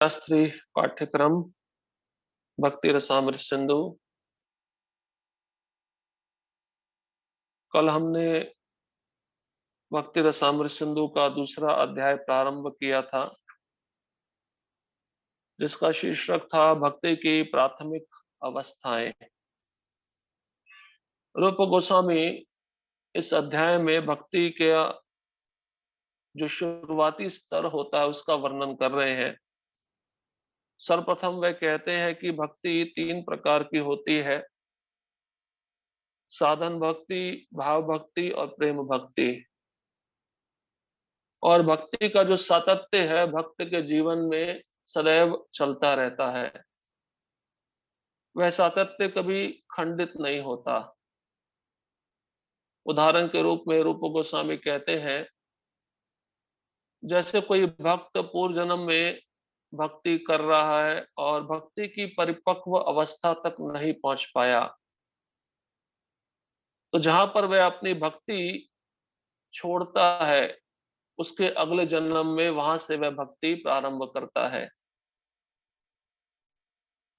शास्त्री पाठ्यक्रम भक्ति रसामृत सिंधु। कल हमने भक्ति रसामृत सिंधु का दूसरा अध्याय प्रारंभ किया था, जिसका शीर्षक था भक्ति की प्राथमिक अवस्थाएं। रूप गोस्वामी इस अध्याय में भक्ति के जो शुरुआती स्तर होता है उसका वर्णन कर रहे हैं। सर्वप्रथम वे कहते हैं कि भक्ति 3 प्रकार की होती है: साधन भक्ति, भाव भक्ति और प्रेम भक्ति। और भक्ति का जो सातत्य है भक्त के जीवन में सदैव चलता रहता है। वह सातत्य कभी खंडित नहीं होता। उदाहरण के रूप में रूप गोस्वामी कहते हैं, जैसे कोई भक्त पूर्व जन्म में भक्ति कर रहा है और भक्ति की परिपक्व अवस्था तक नहीं पहुंच पाया, तो जहां पर वह अपनी भक्ति छोड़ता है उसके अगले जन्म में वहां से वह भक्ति प्रारंभ करता है।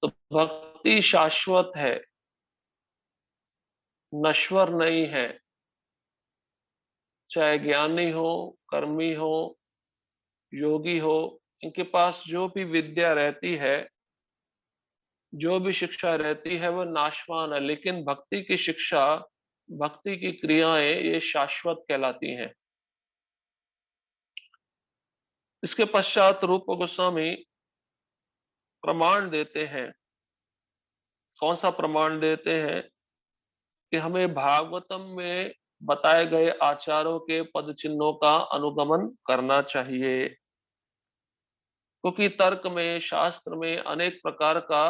तो भक्ति शाश्वत है, नश्वर नहीं है। चाहे ज्ञानी हो, कर्मी हो, योगी हो, इनके पास जो भी विद्या रहती है, जो भी शिक्षा रहती है वह नाशवान है, लेकिन भक्ति की शिक्षा, भक्ति की क्रियाएं ये शाश्वत कहलाती हैं। इसके पश्चात रूप गोस्वामी प्रमाण देते हैं। कौन सा प्रमाण देते हैं? कि हमें भागवतम में बताए गए आचारों के पद चिन्हों का अनुगमन करना चाहिए, क्योंकि तर्क में, शास्त्र में अनेक प्रकार का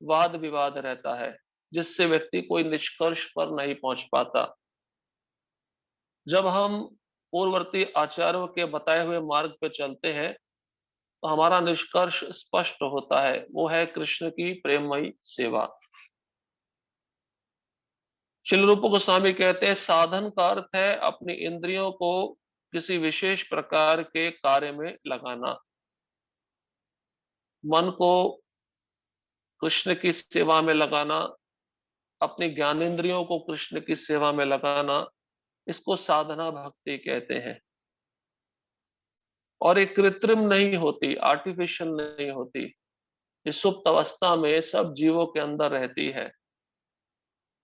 वाद विवाद रहता है, जिससे व्यक्ति कोई निष्कर्ष पर नहीं पहुंच पाता। जब हम पूर्ववर्ती आचार्यों के बताए हुए मार्ग पे चलते हैं तो हमारा निष्कर्ष स्पष्ट होता है, वो है कृष्ण की प्रेममयी सेवा। श्रील रूप गोस्वामी कहते हैं, साधन का अर्थ है अपनी इंद्रियों को किसी विशेष प्रकार के कार्य में लगाना। मन को कृष्ण की सेवा में लगाना, अपनी ज्ञानेंद्रियों को कृष्ण की सेवा में लगाना, इसको साधना भक्ति कहते हैं। और ये कृत्रिम नहीं होती, आर्टिफिशियल नहीं होती। ये सुप्त अवस्था में सब जीवों के अंदर रहती है,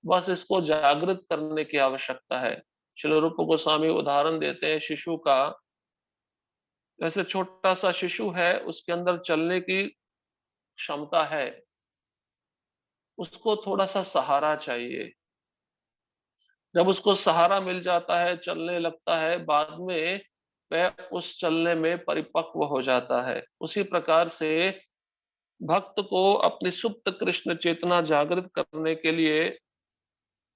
बस इसको जागृत करने की आवश्यकता है। श्रील रूप गोस्वामी उदाहरण देते हैं शिशु का। जैसे छोटा सा शिशु है, उसके अंदर चलने की क्षमता है, उसको थोड़ा सा सहारा चाहिए। जब उसको सहारा मिल जाता है, चलने लगता है, बाद में वह उस चलने में परिपक्व हो जाता है। उसी प्रकार से भक्त को अपनी सुप्त कृष्ण चेतना जागृत करने के लिए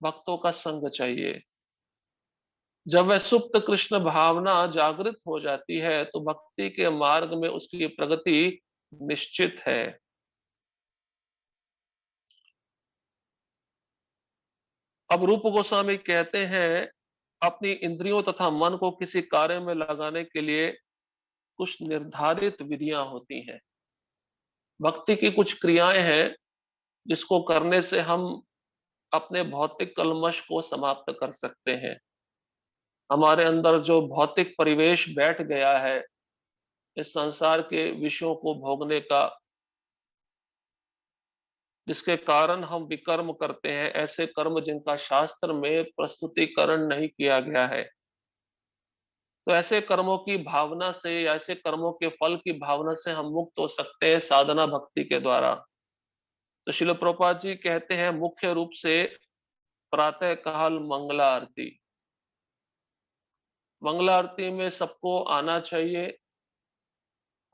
भक्तों का संग चाहिए। जब वह सुप्त कृष्ण भावना जागृत हो जाती है तो भक्ति के मार्ग में उसकी प्रगति निश्चित है। अब रूप गोस्वामी कहते हैं, अपनी इंद्रियों तथा मन को किसी कार्य में लगाने के लिए कुछ निर्धारित विधियां होती हैं। भक्ति की कुछ क्रियाएं हैं जिसको करने से हम अपने भौतिक कल्मश को समाप्त कर सकते हैं। हमारे अंदर जो भौतिक परिवेश बैठ गया है इस संसार के विषयों को भोगने का, जिसके कारण हम विकर्म करते हैं, ऐसे कर्म जिनका शास्त्र में प्रस्तुतिकरण नहीं किया गया है, तो ऐसे कर्मों की भावना से या ऐसे कर्मों के फल की भावना से हम मुक्त हो सकते हैं साधना भक्ति के द्वारा। तो श्रील प्रभुपाद जी कहते हैं, मुख्य रूप से प्रातः काल मंगला आरती, मंगला आरती में सबको आना चाहिए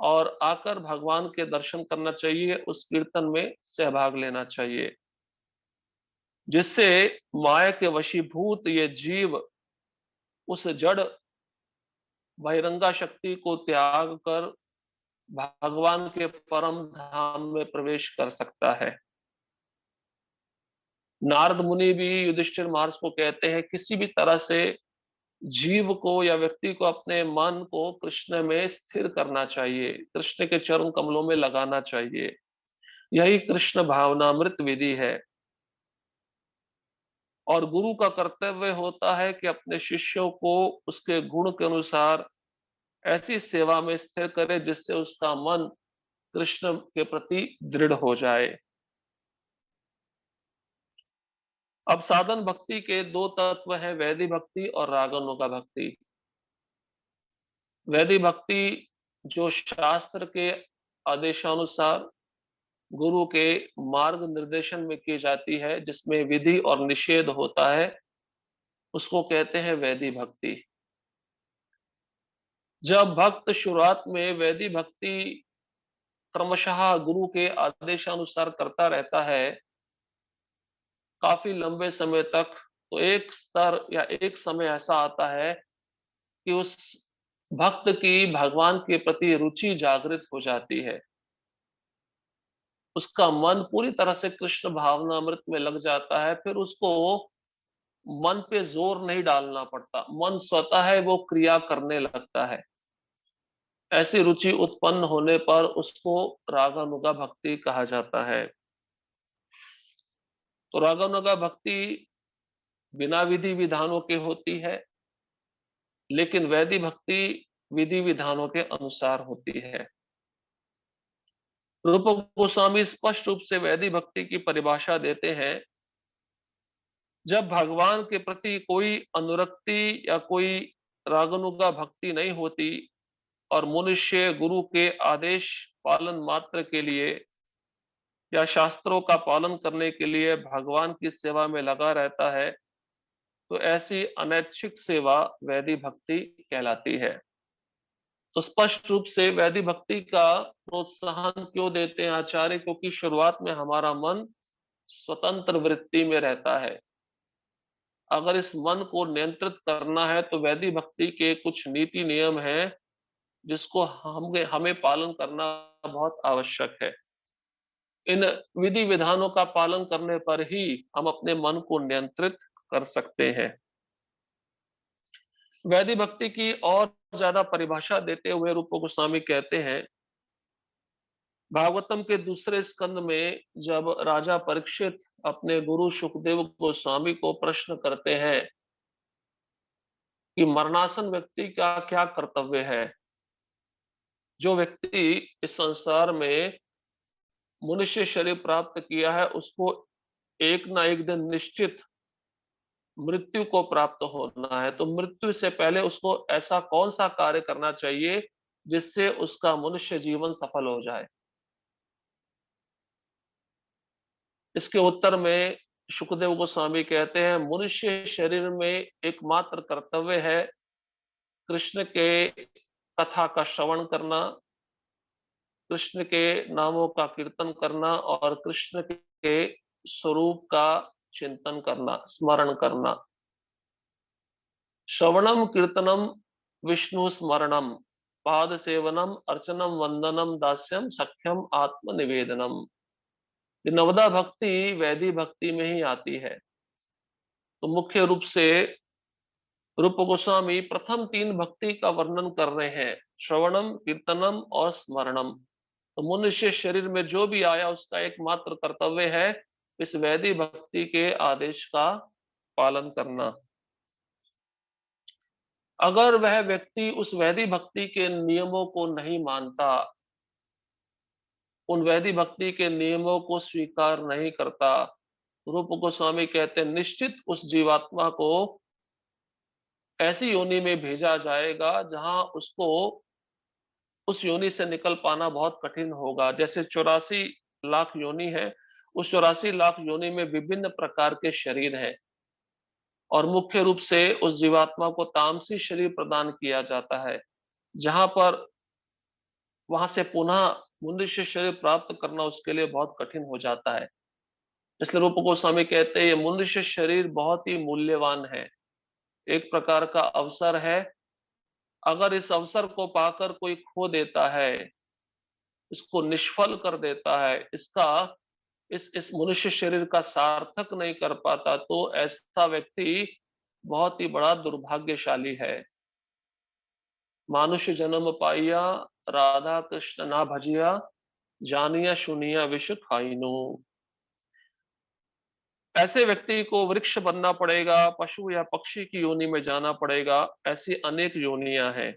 और आकर भगवान के दर्शन करना चाहिए, उस कीर्तन में सहभाग लेना चाहिए, जिससे माया के वशीभूत ये जीव उस जड़ बहिरंगा शक्ति को त्याग कर भगवान के परम धाम में प्रवेश कर सकता है। नारद मुनि भी युधिष्ठिर महाराज को कहते हैं, किसी भी तरह से जीव को या व्यक्ति को अपने मन को कृष्ण में स्थिर करना चाहिए, कृष्ण के चरण कमलों में लगाना चाहिए। यही कृष्ण भावनामृत विधि है। और गुरु का कर्तव्य होता है कि अपने शिष्यों को उसके गुण के अनुसार ऐसी सेवा में स्थिर करे जिससे उसका मन कृष्ण के प्रति दृढ़ हो जाए। अब साधन भक्ति के दो तत्व हैं, वैदिक भक्ति और रागानुगा भक्ति। वैदिक भक्ति जो शास्त्र के आदेशानुसार गुरु के मार्ग निर्देशन में की जाती है, जिसमें विधि और निषेध होता है, उसको कहते हैं वैदिक भक्ति। जब भक्त शुरुआत में वैदिक भक्ति क्रमशः गुरु के आदेशानुसार करता रहता है, काफी लंबे समय तक, तो एक स्तर या एक समय ऐसा आता है कि उस भक्त की भगवान के प्रति रुचि जागृत हो जाती है। उसका मन पूरी तरह से कृष्ण भावनामृत में लग जाता है, फिर उसको मन पे जोर नहीं डालना पड़ता, मन स्वतः है वो क्रिया करने लगता है। ऐसी रुचि उत्पन्न होने पर उसको रागानुगा भक्ति कहा जाता है। तो रागानुगा भक्ति बिना विधि विधानों के होती है, लेकिन वैदिक भक्ति विधि विधानों के अनुसार होती है। रूप गोस्वामी स्पष्ट रूप से वैदिक भक्ति की परिभाषा देते हैं। जब भगवान के प्रति कोई अनुरक्ति या कोई रागानुगा भक्ति नहीं होती और मनुष्य गुरु के आदेश पालन मात्र के लिए या शास्त्रों का पालन करने के लिए भगवान की सेवा में लगा रहता है, तो ऐसी अनैच्छिक सेवा वैदिक भक्ति कहलाती है। तो स्पष्ट रूप से वैदिक भक्ति का प्रोत्साहन क्यों देते हैं आचार्य? क्योंकि शुरुआत में हमारा मन स्वतंत्र वृत्ति में रहता है। अगर इस मन को नियंत्रित करना है तो वैदिक भक्ति के कुछ नीति नियम हैं जिसको हमें हमें पालन करना बहुत आवश्यक है। इन विधि विधानों का पालन करने पर ही हम अपने मन को नियंत्रित कर सकते हैं। वैदिक भक्ति की और ज्यादा परिभाषा देते हुए रूप गोस्वामी कहते हैं, भागवतम के दूसरे स्कंद में जब राजा परीक्षित अपने गुरु सुखदेव गोस्वामी को प्रश्न करते हैं कि मरणासन व्यक्ति का क्या कर्तव्य है, जो व्यक्ति इस संसार में मनुष्य शरीर प्राप्त किया है उसको एक ना एक दिन निश्चित मृत्यु को प्राप्त होना है, तो मृत्यु से पहले उसको ऐसा कौन सा कार्य करना चाहिए जिससे उसका मनुष्य जीवन सफल हो जाए? इसके उत्तर में सुखदेव गोस्वामी कहते हैं, मनुष्य शरीर में एकमात्र कर्तव्य है कृष्ण के कथा का श्रवण करना, कृष्ण के नामों का कीर्तन करना और कृष्ण के स्वरूप का चिंतन करना, स्मरण करना। श्रवणम कीर्तनम विष्णु स्मरणम पाद सेवनम अर्चनम वंदनम दास्यम सख्यम आत्म निवेदनम। ये नवदा भक्ति वैदिक भक्ति में ही आती है। तो मुख्य रूप से रूप गोस्वामी प्रथम तीन भक्ति का वर्णन कर रहे हैं, श्रवणम कीर्तनम और स्मरणम। तो मनुष्य शरीर में जो भी आया उसका एकमात्र कर्तव्य है इस वैदिक भक्ति के आदेश का पालन करना। अगर वह व्यक्ति उस वैदिक भक्ति के नियमों को नहीं मानता, उन वैदिक भक्ति के नियमों को स्वीकार नहीं करता, रूप गोस्वामी कहते हैं निश्चित उस जीवात्मा को ऐसी योनि में भेजा जाएगा जहां उसको उस योनि से निकल पाना बहुत कठिन होगा। जैसे 84 लाख योनि है, उस 84 लाख योनि में विभिन्न प्रकार के शरीर हैं और मुख्य रूप से उस जीवात्मा को तामसी शरीर प्रदान किया जाता है, जहां पर वहां से पुनः मनुष्य शरीर प्राप्त करना उसके लिए बहुत कठिन हो जाता है। इसलिए रूप गोस्वामी कहते हैं ये मनुष्य शरीर बहुत ही मूल्यवान है, एक प्रकार का अवसर है। अगर इस अवसर को पाकर कोई खो देता है, इसको निष्फल कर देता है, इसका इस मनुष्य शरीर का सार्थक नहीं कर पाता, तो ऐसा व्यक्ति बहुत ही बड़ा दुर्भाग्यशाली है। मानुष जन्म पाइया, राधा कृष्ण ना भजिया, जानिया सुनिया विष खाइनु। ऐसे व्यक्ति को वृक्ष बनना पड़ेगा, पशु या पक्षी की योनि में जाना पड़ेगा, ऐसी अनेक योनियां हैं।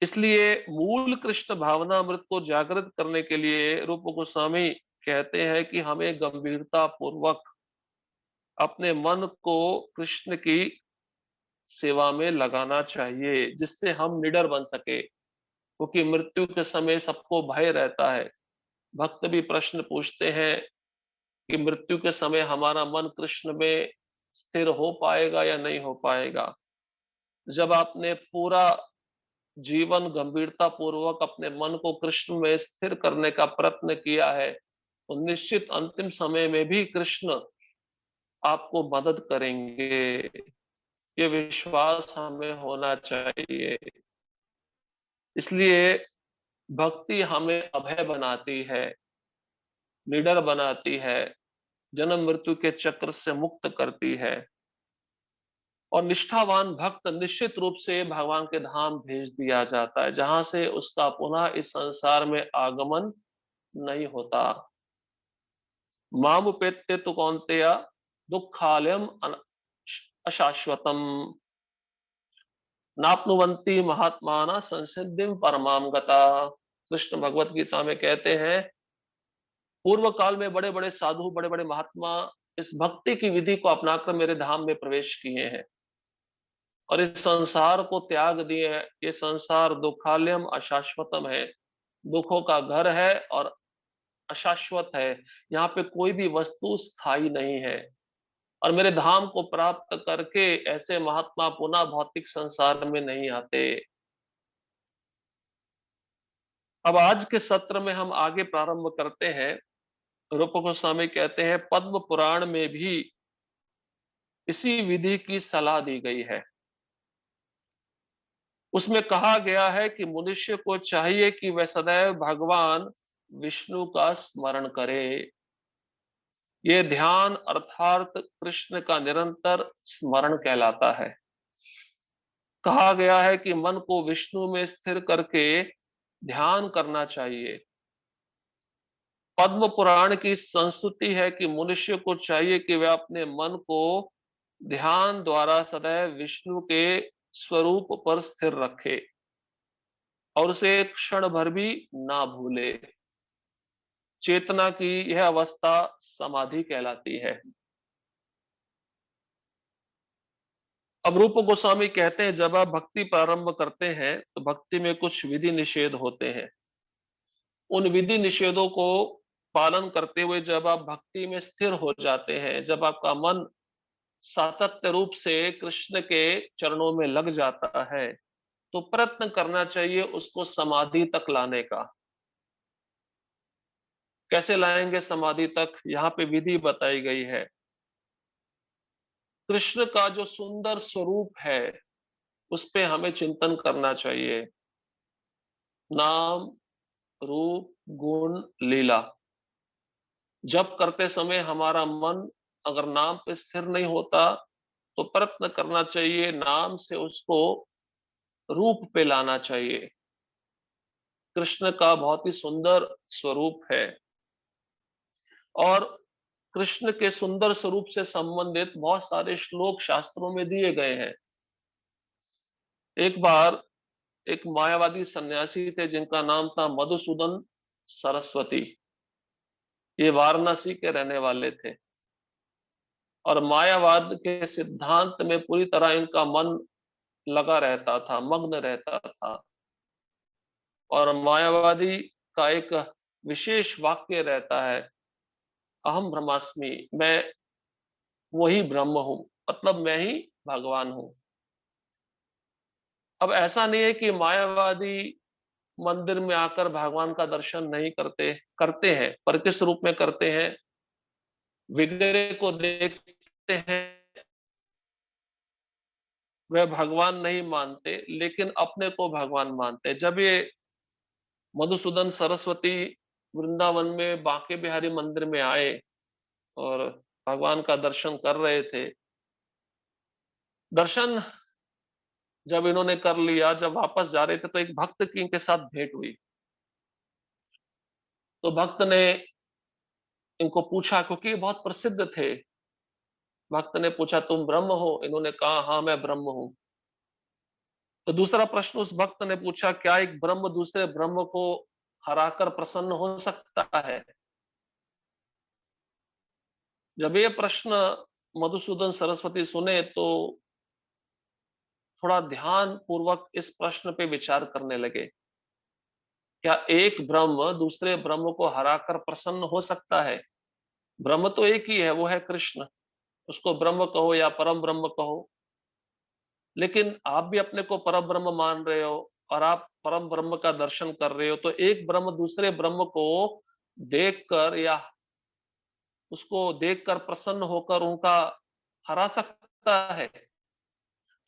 इसलिए मूल कृष्ण भावनामृत को जागृत करने के लिए रूप गोस्वामी कहते हैं कि हमें गंभीरता पूर्वक अपने मन को कृष्ण की सेवा में लगाना चाहिए, जिससे हम निडर बन सके, क्योंकि मृत्यु के समय सबको भय रहता है। भक्त भी प्रश्न पूछते हैं कि मृत्यु के समय हमारा मन कृष्ण में स्थिर हो पाएगा या नहीं हो पाएगा। जब आपने पूरा जीवन गंभीरता पूर्वक अपने मन को कृष्ण में स्थिर करने का प्रयत्न किया है, तो निश्चित अंतिम समय में भी कृष्ण आपको मदद करेंगे। ये विश्वास हमें होना चाहिए। इसलिए भक्ति हमें अभय बनाती है, निडर बनाती है, जन्म मृत्यु के चक्र से मुक्त करती है। और निष्ठावान भक्त निश्चित रूप से भगवान के धाम भेज दिया जाता है, जहां से उसका पुनः इस संसार में आगमन नहीं होता। मामुपेत्य तु कौन्तेय दुःखालयम् अशाश्वतम नाप्नुवन्ति महात्माना संसिद्धिम परमाम गता। कृष्ण भगवत गीता में कहते हैं, पूर्व काल में बड़े बड़े साधु, बड़े बड़े महात्मा इस भक्ति की विधि को अपनाकर मेरे धाम में प्रवेश किए हैं और इस संसार को त्याग दिए हैं। ये संसार दुखालयम अशाश्वतम है, दुखों का घर है और अशाश्वत है। यहाँ पे कोई भी वस्तु स्थायी नहीं है और मेरे धाम को प्राप्त करके ऐसे महात्मा पुनः भौतिक संसार में नहीं आते। अब आज के सत्र में हम आगे प्रारंभ करते हैं। रूप गोस्वामी कहते हैं, पद्म पुराण में भी इसी विधि की सलाह दी गई है। उसमें कहा गया है कि मनुष्य को चाहिए कि वह सदैव भगवान विष्णु का स्मरण करे। ये ध्यान अर्थात कृष्ण का निरंतर स्मरण कहलाता है। कहा गया है कि मन को विष्णु में स्थिर करके ध्यान करना चाहिए। पद्म पुराण की संस्तुति है कि मनुष्य को चाहिए कि वह अपने मन को ध्यान द्वारा सदैव विष्णु के स्वरूप पर स्थिर रखे और उसे एक क्षण भर भी ना भूले। चेतना की यह अवस्था समाधि कहलाती है। अब रूप गोस्वामी कहते हैं, जब आप भक्ति प्रारंभ करते हैं तो भक्ति में कुछ विधि निषेध होते हैं। उन विधि निषेधों को पालन करते हुए जब आप भक्ति में स्थिर हो जाते हैं, जब आपका मन सातत्य रूप से कृष्ण के चरणों में लग जाता है, तो प्रयत्न करना चाहिए उसको समाधि तक लाने का। कैसे लाएंगे समाधि तक? यहाँ पे विधि बताई गई है। कृष्ण का जो सुंदर स्वरूप है, उस पे हमें चिंतन करना चाहिए। नाम, रूप, गुण, लीला। जप करते समय हमारा मन अगर नाम पे स्थिर नहीं होता, तो प्रयत्न करना चाहिए नाम से उसको रूप पे लाना चाहिए। कृष्ण का बहुत ही सुंदर स्वरूप है और कृष्ण के सुंदर स्वरूप से संबंधित बहुत सारे श्लोक शास्त्रों में दिए गए हैं। एक बार एक मायावादी सन्यासी थे जिनका नाम था मधुसूदन सरस्वती। ये वाराणसी के रहने वाले थे और मायावाद के सिद्धांत में पूरी तरह इनका मन लगा रहता था, मग्न रहता था। और मायावादी का एक विशेष वाक्य रहता है, अहम ब्रह्मास्मि, मैं वही ब्रह्म हूं, मतलब मैं ही भगवान हूं। अब ऐसा नहीं है कि मायावादी मंदिर में आकर भगवान का दर्शन नहीं करते, करते हैं, पर किस रूप में करते हैं? विग्रह को देखते हैं, वह भगवान नहीं मानते लेकिन अपने को भगवान मानते हैं। जब ये मधुसूदन सरस्वती वृंदावन में बांके बिहारी मंदिर में आए और भगवान का दर्शन कर रहे थे, दर्शन जब इन्होंने कर लिया, जब वापस जा रहे थे तो एक भक्त की इनके साथ भेंट हुई। तो भक्त ने इनको पूछा, क्योंकि ये बहुत प्रसिद्ध थे। भक्त ने पूछा, तुम ब्रह्म हो? इन्होंने कहा, हाँ मैं ब्रह्म हूँ। तो दूसरा प्रश्न उस भक्त ने पूछा, क्या एक ब्रह्म दूसरे ब्रह्म को हराकर प्रसन्न हो सकता है? जब ये प्रश्न मधुसूदन सरस्वती सुने तो थोड़ा ध्यान पूर्वक इस प्रश्न पे विचार करने लगे। क्या एक ब्रह्म दूसरे ब्रह्म को हराकर प्रसन्न हो सकता है? ब्रह्म तो एक ही है, वो है कृष्ण। उसको ब्रह्म कहो या परम ब्रह्म कहो। लेकिन आप भी अपने को परम ब्रह्म मान रहे हो और आप परम ब्रह्म का दर्शन कर रहे हो, तो एक ब्रह्म दूसरे ब्रह्म को देखकर या उसको देखकर प्रसन्न होकर उनका हरा सकता है?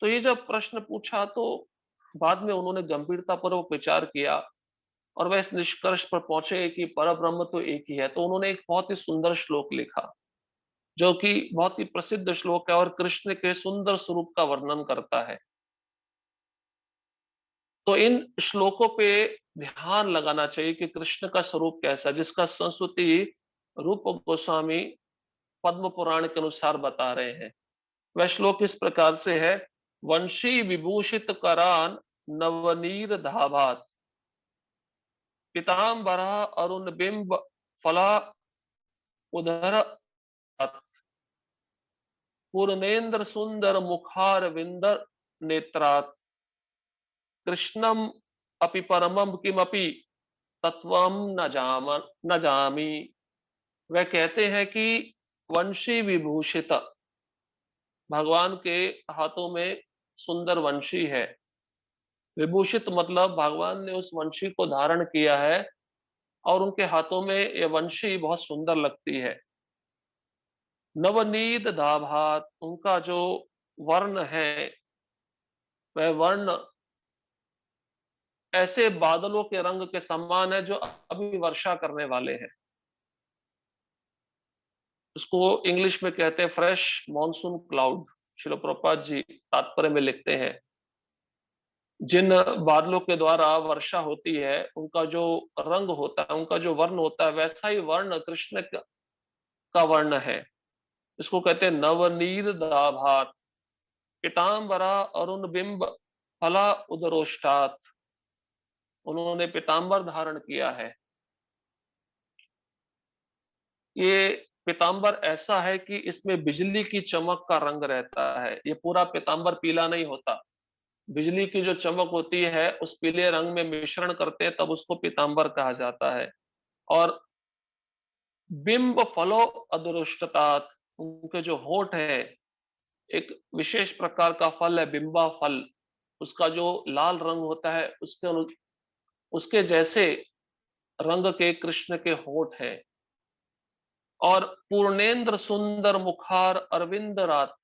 तो ये जब प्रश्न पूछा तो बाद में उन्होंने गंभीरतापूर्वक विचार किया और वह इस निष्कर्ष पर पहुंचे कि परब्रह्म तो एक ही है। तो उन्होंने एक बहुत ही सुंदर श्लोक लिखा, जो कि बहुत ही प्रसिद्ध श्लोक है और कृष्ण के सुंदर स्वरूप का वर्णन करता है। तो इन श्लोकों पे ध्यान लगाना चाहिए कि कृष्ण का स्वरूप कैसा है, जिसका संस्तुति रूप गोस्वामी पद्म पुराण के अनुसार बता रहे हैं। वह श्लोक इस प्रकार से है, वंशी विभूषित करान नवनीर धाभात, पीताम्बरः अरुण बिंब फला उदर पूर्णेन्द्र सुंदर मुखार विंदर नेत्रात्, कृष्णम अपि परमम किमपि तत्वम न जामी। वह कहते हैं कि वंशी विभूषित, भगवान के हाथों में सुंदर वंशी है। विभूषित मतलब भगवान ने उस वंशी को धारण किया है और उनके हाथों में ये वंशी बहुत सुंदर लगती है। नवनीत दाभात, उनका जो वर्ण है, वह वर्ण ऐसे बादलों के रंग के समान है जो अभी वर्षा करने वाले हैं। उसको इंग्लिश में कहते हैं fresh monsoon cloud. Srila Prabhupada ji तात्पर्य में लिखते हैं, जिन बादलों के द्वारा वर्षा होती है उनका जो रंग होता है, उनका जो वर्ण होता है, वैसा ही वर्ण कृष्ण का वर्ण है। इसको कहते हैं नवनीर दाभात, पीताम्बरा अरुण बिंब फला उदरोष्टात, उन्होंने पीताम्बर धारण किया है। ये पीताम्बर ऐसा है कि इसमें बिजली की चमक का रंग रहता है। ये पूरा पीताम्बर पीला नहीं होता। बिजली की जो चमक होती है उस पीले रंग में मिश्रण करते हैं, तब उसको पीताम्बर कहा जाता है। और बिंब फलो अदृष्टतात, उनके जो होठ है, एक विशेष प्रकार का फल है बिंबा फल। उसका जो लाल रंग होता है उसके जैसे रंग के कृष्ण के होठ है। और पूर्णेंद्र सुंदर मुखार अरविंद रात,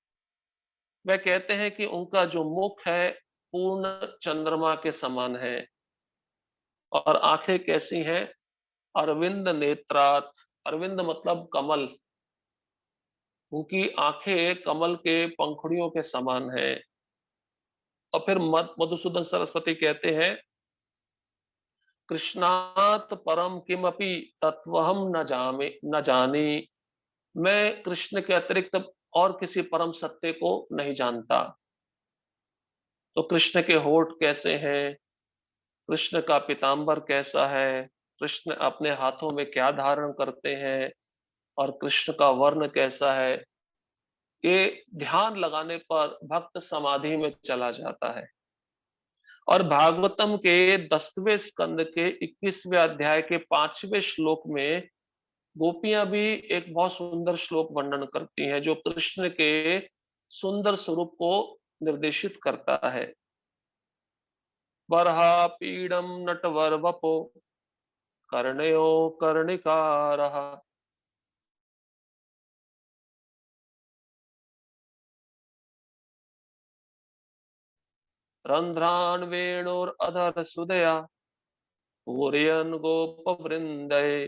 वह कहते हैं कि उनका जो मुख है पूर्ण चंद्रमा के समान है। और आंखें कैसी हैं? अरविंद नेत्रात, अरविंद मतलब कमल, उनकी आंखें कमल के पंखुड़ियों के समान है। और फिर मधुसूदन सरस्वती कहते हैं, कृष्णात परम किमपि तत्वहम न जानी, मैं कृष्ण के अतिरिक्त और किसी परम सत्य को नहीं जानता। तो कृष्ण के होठ कैसे हैं, कृष्ण का पीताम्बर कैसा है, कृष्ण अपने हाथों में क्या धारण करते हैं और कृष्ण का वर्ण कैसा है, ये ध्यान लगाने पर भक्त समाधि में चला जाता है। और भागवतम के 10वें स्कंद के 21वें अध्याय के 5वें श्लोक में गोपियां भी एक बहुत सुंदर श्लोक वर्णन करती हैं, जो कृष्ण के सुंदर स्वरूप को निर्देशित करता है। बरहा पीडम नटवर वपो कर्णयो कर्णिकारः, रंध्रान वेणुरधर सुदया पूरयन् गोप वृंदे,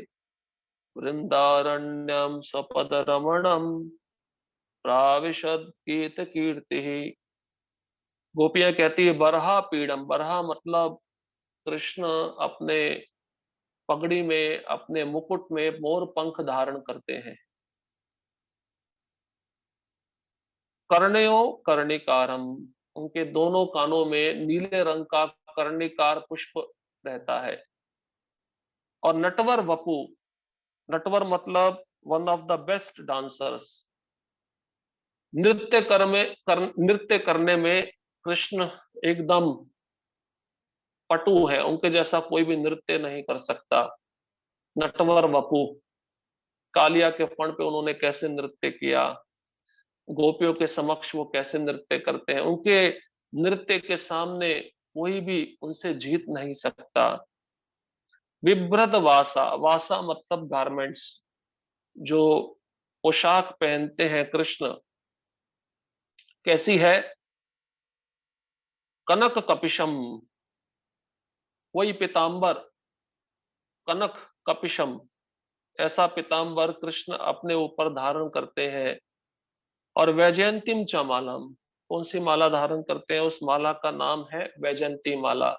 वृंदारण्यम स्वपद रमणम प्राविशद गीत कीर्ति। गोपियां कहती है बरहा पीड़म, बरहा मतलब कृष्ण अपने पगड़ी में, अपने मुकुट में मोर पंख धारण करते हैं। कर्णयो कर्णिकारम, उनके दोनों कानों में नीले रंग का कर्णिकार पुष्प रहता है। और नटवर वपु, नटवर मतलब one of the best dancers. नृत्य करने में कृष्ण एकदम पटु है, उनके जैसा कोई भी नृत्य नहीं कर सकता। नटवर वपु, कालिया के फण पे उन्होंने कैसे नृत्य किया, गोपियों के समक्ष वो कैसे नृत्य करते हैं, उनके नृत्य के सामने कोई भी उनसे जीत नहीं सकता। विभ्रत वासा, वासा मतलब गारमेंट्स, जो पोशाक पहनते हैं कृष्ण, कैसी है? कनक कपिशम, वही पीतांबर, कनक कपिशम, ऐसा पीतांबर कृष्ण अपने ऊपर धारण करते हैं। और वैजयंतीम च मालम, कौन सी माला धारण करते हैं? उस माला का नाम है वैजयंती माला।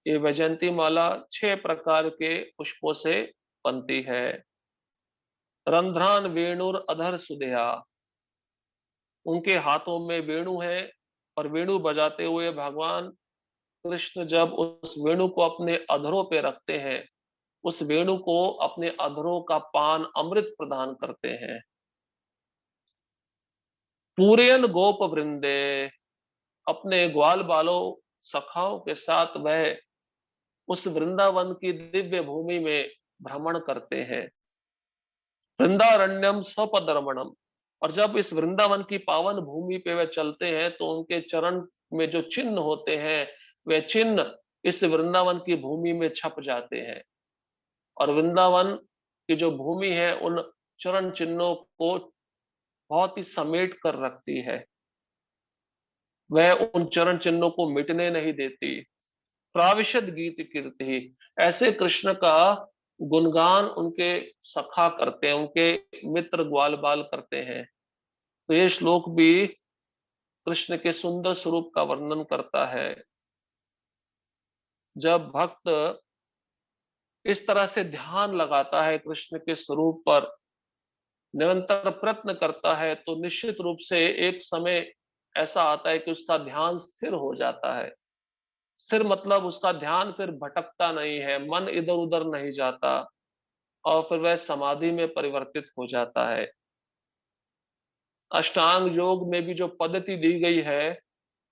ये वैजयंती माला 6 प्रकार के पुष्पों से बनती है। रंध्रान वेणुर अधर सुदेहा, उनके हाथों में वेणु है, और वेणु बजाते हुए भगवान कृष्ण जब उस वेणु को अपने अधरों पे रखते हैं, उस वेणु को अपने अधरों का पान अमृत प्रदान करते हैं। पूरेन गोप वृंदे, अपने ग्वाल बालों सखाओं के साथ वह उस वृंदावन की दिव्य भूमि में भ्रमण करते हैं। वृंदारण्यम स्वपदरमणम, और जब इस वृंदावन की पावन भूमि पे वे चलते हैं तो उनके चरण में जो चिन्ह होते हैं, वे चिन्ह इस वृंदावन की भूमि में छप जाते हैं। और वृंदावन की जो भूमि है उन चरण चिन्हों को बहुत ही समेट कर रखती है, वह उन चरण चिन्हों को मिटने नहीं देती। प्राविशद गीत कीर्ति, ऐसे कृष्ण का गुणगान उनके सखा करते हैं, उनके मित्र ग्वाल बाल करते हैं। तो ये श्लोक भी कृष्ण के सुंदर स्वरूप का वर्णन करता है। जब भक्त इस तरह से ध्यान लगाता है कृष्ण के स्वरूप पर, निरंतर प्रयत्न करता है, तो निश्चित रूप से एक समय ऐसा आता है कि उसका ध्यान स्थिर हो जाता है। स्थिर मतलब उसका ध्यान फिर भटकता नहीं है, मन इधर उधर नहीं जाता, और फिर वह समाधि में परिवर्तित हो जाता है। अष्टांग योग में भी जो पद्धति दी गई है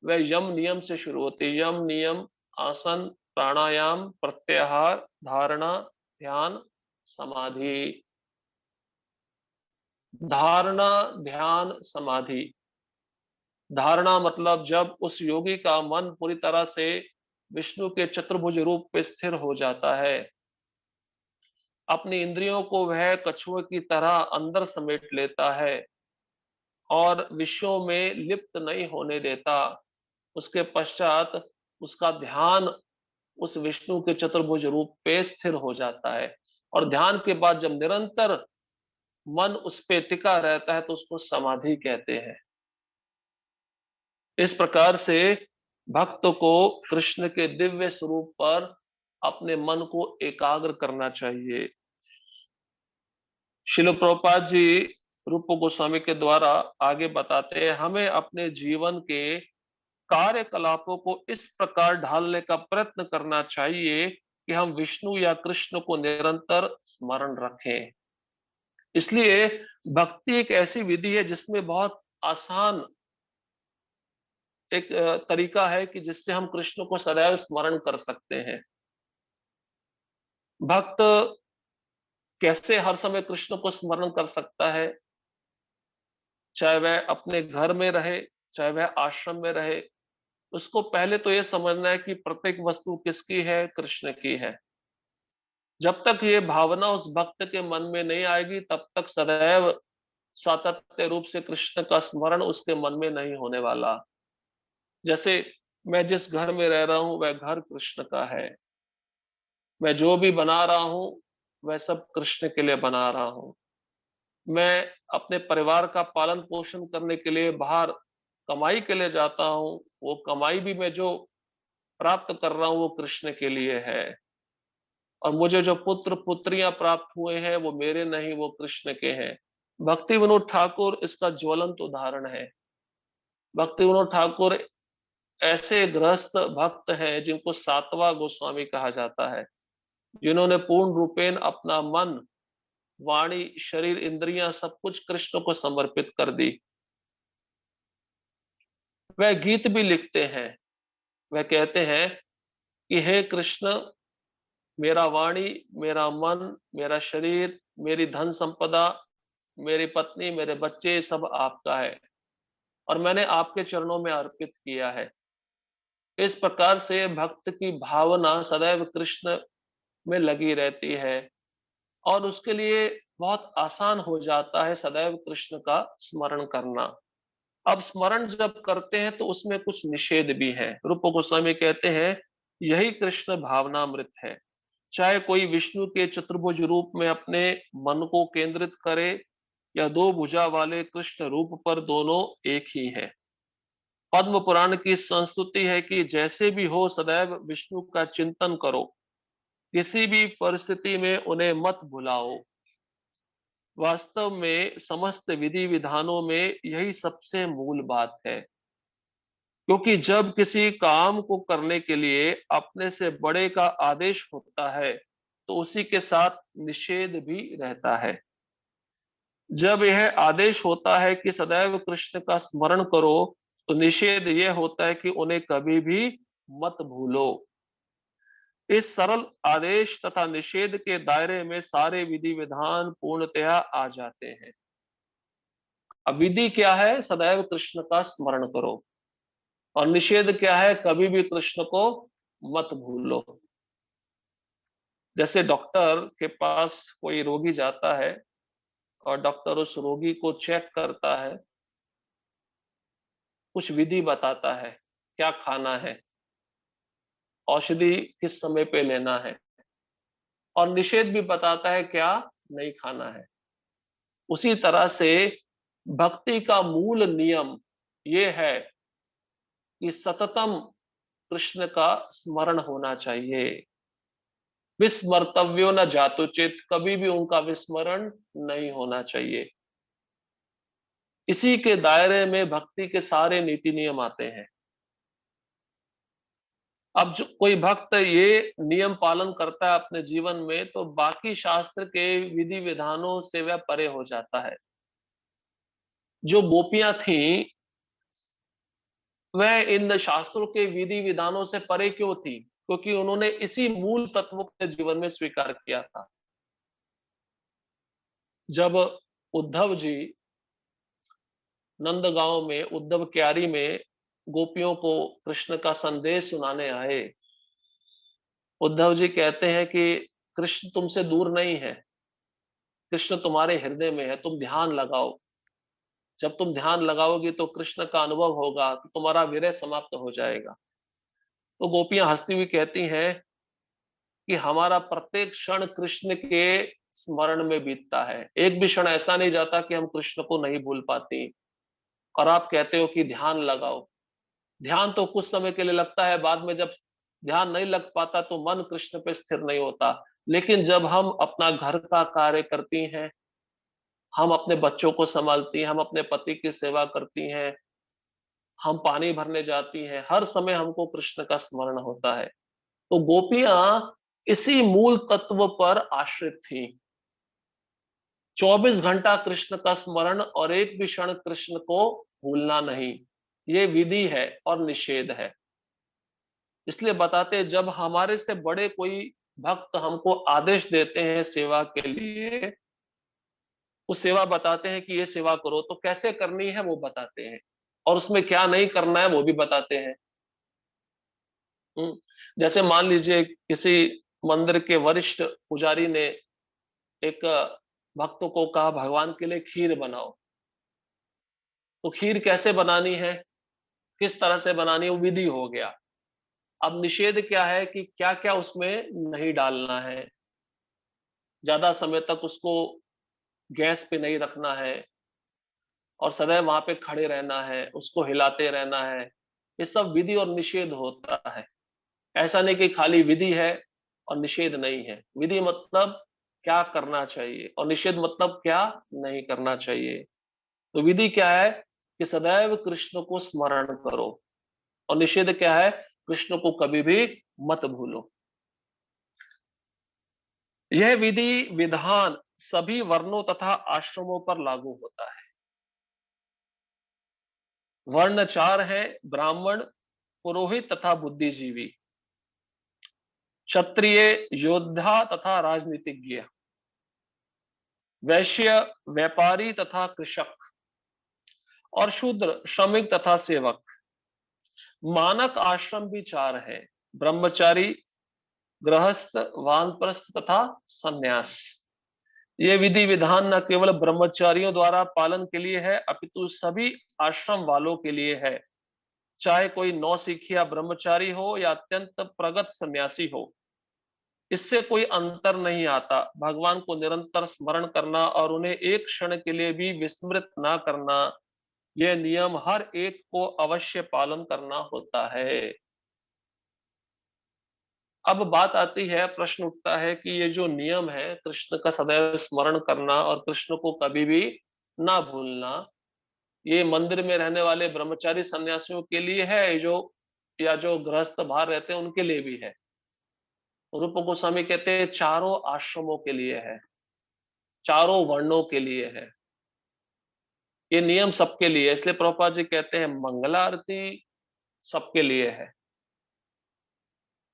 वह यम नियम से शुरू होती है। यम नियम, आसन, प्राणायाम, प्रत्याहार, धारणा, ध्यान, समाधि। धारणा, ध्यान, समाधि। धारणा मतलब जब उस योगी का मन पूरी तरह से विष्णु के चतुर्भुज रूप पे स्थिर हो जाता है, अपनी इंद्रियों को वह कछुए की तरह अंदर समेट लेता है और विषयों में लिप्त नहीं होने देता। उसके पश्चात उसका ध्यान उस विष्णु के चतुर्भुज रूप पे स्थिर हो जाता है। और ध्यान के बाद जब निरंतर मन उस पे टिका रहता है तो उसको समाधि कहते हैं। इस प्रकार से भक्त को कृष्ण के दिव्य स्वरूप पर अपने मन को एकाग्र करना चाहिए। शिल प्रभुपाद जी रूप गोस्वामी के द्वारा आगे बताते हैं, हमें अपने जीवन के कार्यकलापों को इस प्रकार ढालने का प्रयत्न करना चाहिए कि हम विष्णु या कृष्ण को निरंतर स्मरण रखें। इसलिए भक्ति एक ऐसी विधि है जिसमें बहुत आसान एक तरीका है कि जिससे हम कृष्ण को सदैव स्मरण कर सकते हैं। भक्त कैसे हर समय कृष्ण को स्मरण कर सकता है? चाहे वह अपने घर में रहे, चाहे वह आश्रम में रहे, उसको पहले तो ये समझना है कि प्रत्येक वस्तु किसकी है? कृष्ण की है। जब तक ये भावना उस भक्त के मन में नहीं आएगी, तब तक सदैव सातत्य रूप से कृष्ण का स्मरण उसके मन में नहीं होने वाला। जैसे मैं जिस घर में रह रहा हूँ वह घर कृष्ण का है। मैं जो भी बना रहा हूँ वह सब कृष्ण के लिए बना रहा हूँ। मैं अपने परिवार का पालन पोषण करने के लिए बाहर कमाई के लिए जाता हूँ, वो कमाई भी मैं जो प्राप्त कर रहा हूँ वो कृष्ण के लिए है। और मुझे जो पुत्र-पुत्रियाँ प्राप्त हुए हैं वो मेरे नहीं, वो कृष्ण के हैं। भक्ति विनोद ठाकुर इसका ज्वलंत उदाहरण है। भक्ति विनोद ठाकुर ऐसे गृहस्थ भक्त हैं जिनको सातवां गोस्वामी कहा जाता है, जिन्होंने पूर्ण रूपेण अपना मन, वाणी, शरीर, इंद्रियाँ सब कुछ कृष्ण को समर्पित कर दी। वह गीत भी लिखते हैं। वह कहते हैं कि हे कृष्ण, मेरा वाणी, मेरा मन, मेरा शरीर, मेरी धन संपदा, मेरी पत्नी, मेरे बच्चे सब आपका है और मैंने आपके चरणों में अर्पित किया है। इस प्रकार से भक्त की भावना सदैव कृष्ण में लगी रहती है और उसके लिए बहुत आसान हो जाता है सदैव कृष्ण का स्मरण करना। अब स्मरण जब करते हैं तो उसमें कुछ निषेध भी है। रूप गोस्वामी कहते हैं, यही कृष्ण भावनामृत है। चाहे कोई विष्णु के चतुर्भुज रूप में अपने मन को केंद्रित करे या दो भुजा वाले कृष्ण रूप पर, दोनों एक ही है। पद्म पुराण की संस्तुति है कि जैसे भी हो सदैव विष्णु का चिंतन करो, किसी भी परिस्थिति में उन्हें मत भुलाओ। वास्तव में समस्त विधि विधानों में यही सबसे मूल बात है, क्योंकि जब किसी काम को करने के लिए अपने से बड़े का आदेश होता है, तो उसी के साथ निषेध भी रहता है। जब यह आदेश होता है कि सदैव कृष्ण का स्मरण करो, तो निषेध यह होता है कि उन्हें कभी भी मत भूलो। इस सरल आदेश तथा निषेध के दायरे में सारे विधि विधान पूर्णतया आ जाते हैं। अब विधि क्या है? सदैव कृष्ण का स्मरण करो। और निषेध क्या है? कभी भी कृष्ण को मत भूलो। जैसे डॉक्टर के पास कोई रोगी जाता है और डॉक्टर उस रोगी को चेक करता है, कुछ विधि बताता है, क्या खाना है, औषधि किस समय पे लेना है और निषेध भी बताता है क्या नहीं खाना है। उसी तरह से भक्ति का मूल नियम ये है कि सततम कृष्ण का स्मरण होना चाहिए। विस्मर्तव्यो न जातुचित, कभी भी उनका विस्मरण नहीं होना चाहिए। इसी के दायरे में भक्ति के सारे नीति नियम आते हैं। अब जो कोई भक्त ये नियम पालन करता है अपने जीवन में, तो बाकी शास्त्र के विधि विधानों से वह परे हो जाता है। जो गोपियां थी, वह इन शास्त्रों के विधि विधानों से परे क्यों थी? क्योंकि उन्होंने इसी मूल तत्व को जीवन में स्वीकार किया था। जब उद्धव जी नंदगांव में, उद्धव क्यारी में गोपियों को कृष्ण का संदेश सुनाने आए, उद्धव जी कहते हैं कि कृष्ण तुमसे दूर नहीं है, कृष्ण तुम्हारे हृदय में है, तुम ध्यान लगाओ। जब तुम ध्यान लगाओगी तो कृष्ण का अनुभव होगा, तो तुम्हारा विरह समाप्त हो जाएगा। तो गोपियां हंसती हुई कहती हैं कि हमारा प्रत्येक क्षण कृष्ण के स्मरण में बीतता है। एक भी क्षण ऐसा नहीं जाता कि हम कृष्ण को नहीं भूल पाती। और आप कहते हो कि ध्यान लगाओ। ध्यान तो कुछ समय के लिए लगता है, बाद में जब ध्यान नहीं लग पाता तो मन कृष्ण पे स्थिर नहीं होता। लेकिन जब हम अपना घर का कार्य करती हैं, हम अपने बच्चों को संभालती हैं, हम अपने पति की सेवा करती हैं, हम पानी भरने जाती हैं, हर समय हमको कृष्ण का स्मरण होता है। तो गोपियां इसी मूल तत्व पर आश्रित थी। 24 घंटा कृष्ण का स्मरण और एक भी क्षण कृष्ण को भूलना नहीं। ये विधि है और निषेध है। इसलिए बताते हैं, जब हमारे से बड़े कोई भक्त हमको आदेश देते हैं सेवा के लिए, वो सेवा बताते हैं कि ये सेवा करो, तो कैसे करनी है वो बताते हैं और उसमें क्या नहीं करना है वो भी बताते हैं। जैसे मान लीजिए किसी मंदिर के वरिष्ठ पुजारी ने एक भक्त को कहा भगवान के लिए खीर बनाओ, तो खीर कैसे बनानी है, किस तरह से बनानी है, वो विधि हो गया। अब निषेध क्या है कि क्या-क्या उसमें नहीं डालना है, ज्यादा समय तक उसको गैस पे नहीं रखना है, और सदैव वहां पे खड़े रहना है, उसको हिलाते रहना है। ये सब विधि और निषेध होता है। ऐसा नहीं कि खाली विधि है और निषेध नहीं है। विधि मतलब क्या करना चाहिए और निषेध मतलब क्या नहीं करना चाहिए। तो विधि क्या है कि सदैव कृष्ण को स्मरण करो, और निषेध क्या है, कृष्ण को कभी भी मत भूलो। यह विधि विधान सभी वर्णों तथा आश्रमों पर लागू होता है। वर्ण चार है: ब्राह्मण, पुरोहित तथा बुद्धिजीवी, क्षत्रिय, योद्धा तथा राजनीतिज्ञ, वैश्य, व्यापारी तथा कृषक, और शूद्र, श्रमिक तथा सेवक। मानक आश्रम भी चार है: ब्रह्मचारी, गृहस्थ, वानप्रस्थ तथा सन्यास। ये विधि विधान न केवल ब्रह्मचारियों द्वारा पालन के लिए है, अपितु सभी आश्रम वालों के लिए है। चाहे कोई नौसिखिया ब्रह्मचारी हो या अत्यंत प्रगत सन्यासी हो, इससे कोई अंतर नहीं आता। भगवान को निरंतर स्मरण करना और उन्हें एक क्षण के लिए भी विस्मृत ना करना, यह नियम हर एक को अवश्य पालन करना होता है। अब बात आती है, प्रश्न उठता है कि ये जो नियम है कृष्ण का सदैव स्मरण करना और कृष्ण को कभी भी ना भूलना, ये मंदिर में रहने वाले ब्रह्मचारी सन्यासियों के लिए है, जो या जो गृहस्थ बाहर रहते हैं उनके लिए भी है। रूप गोस्वामी कहते हैं चारों आश्रमों के लिए है, चारों वर्णों के लिए है। ये नियम सबके लिए है। इसलिए प्रभुपाद जी कहते हैं मंगला आरती सबके लिए है।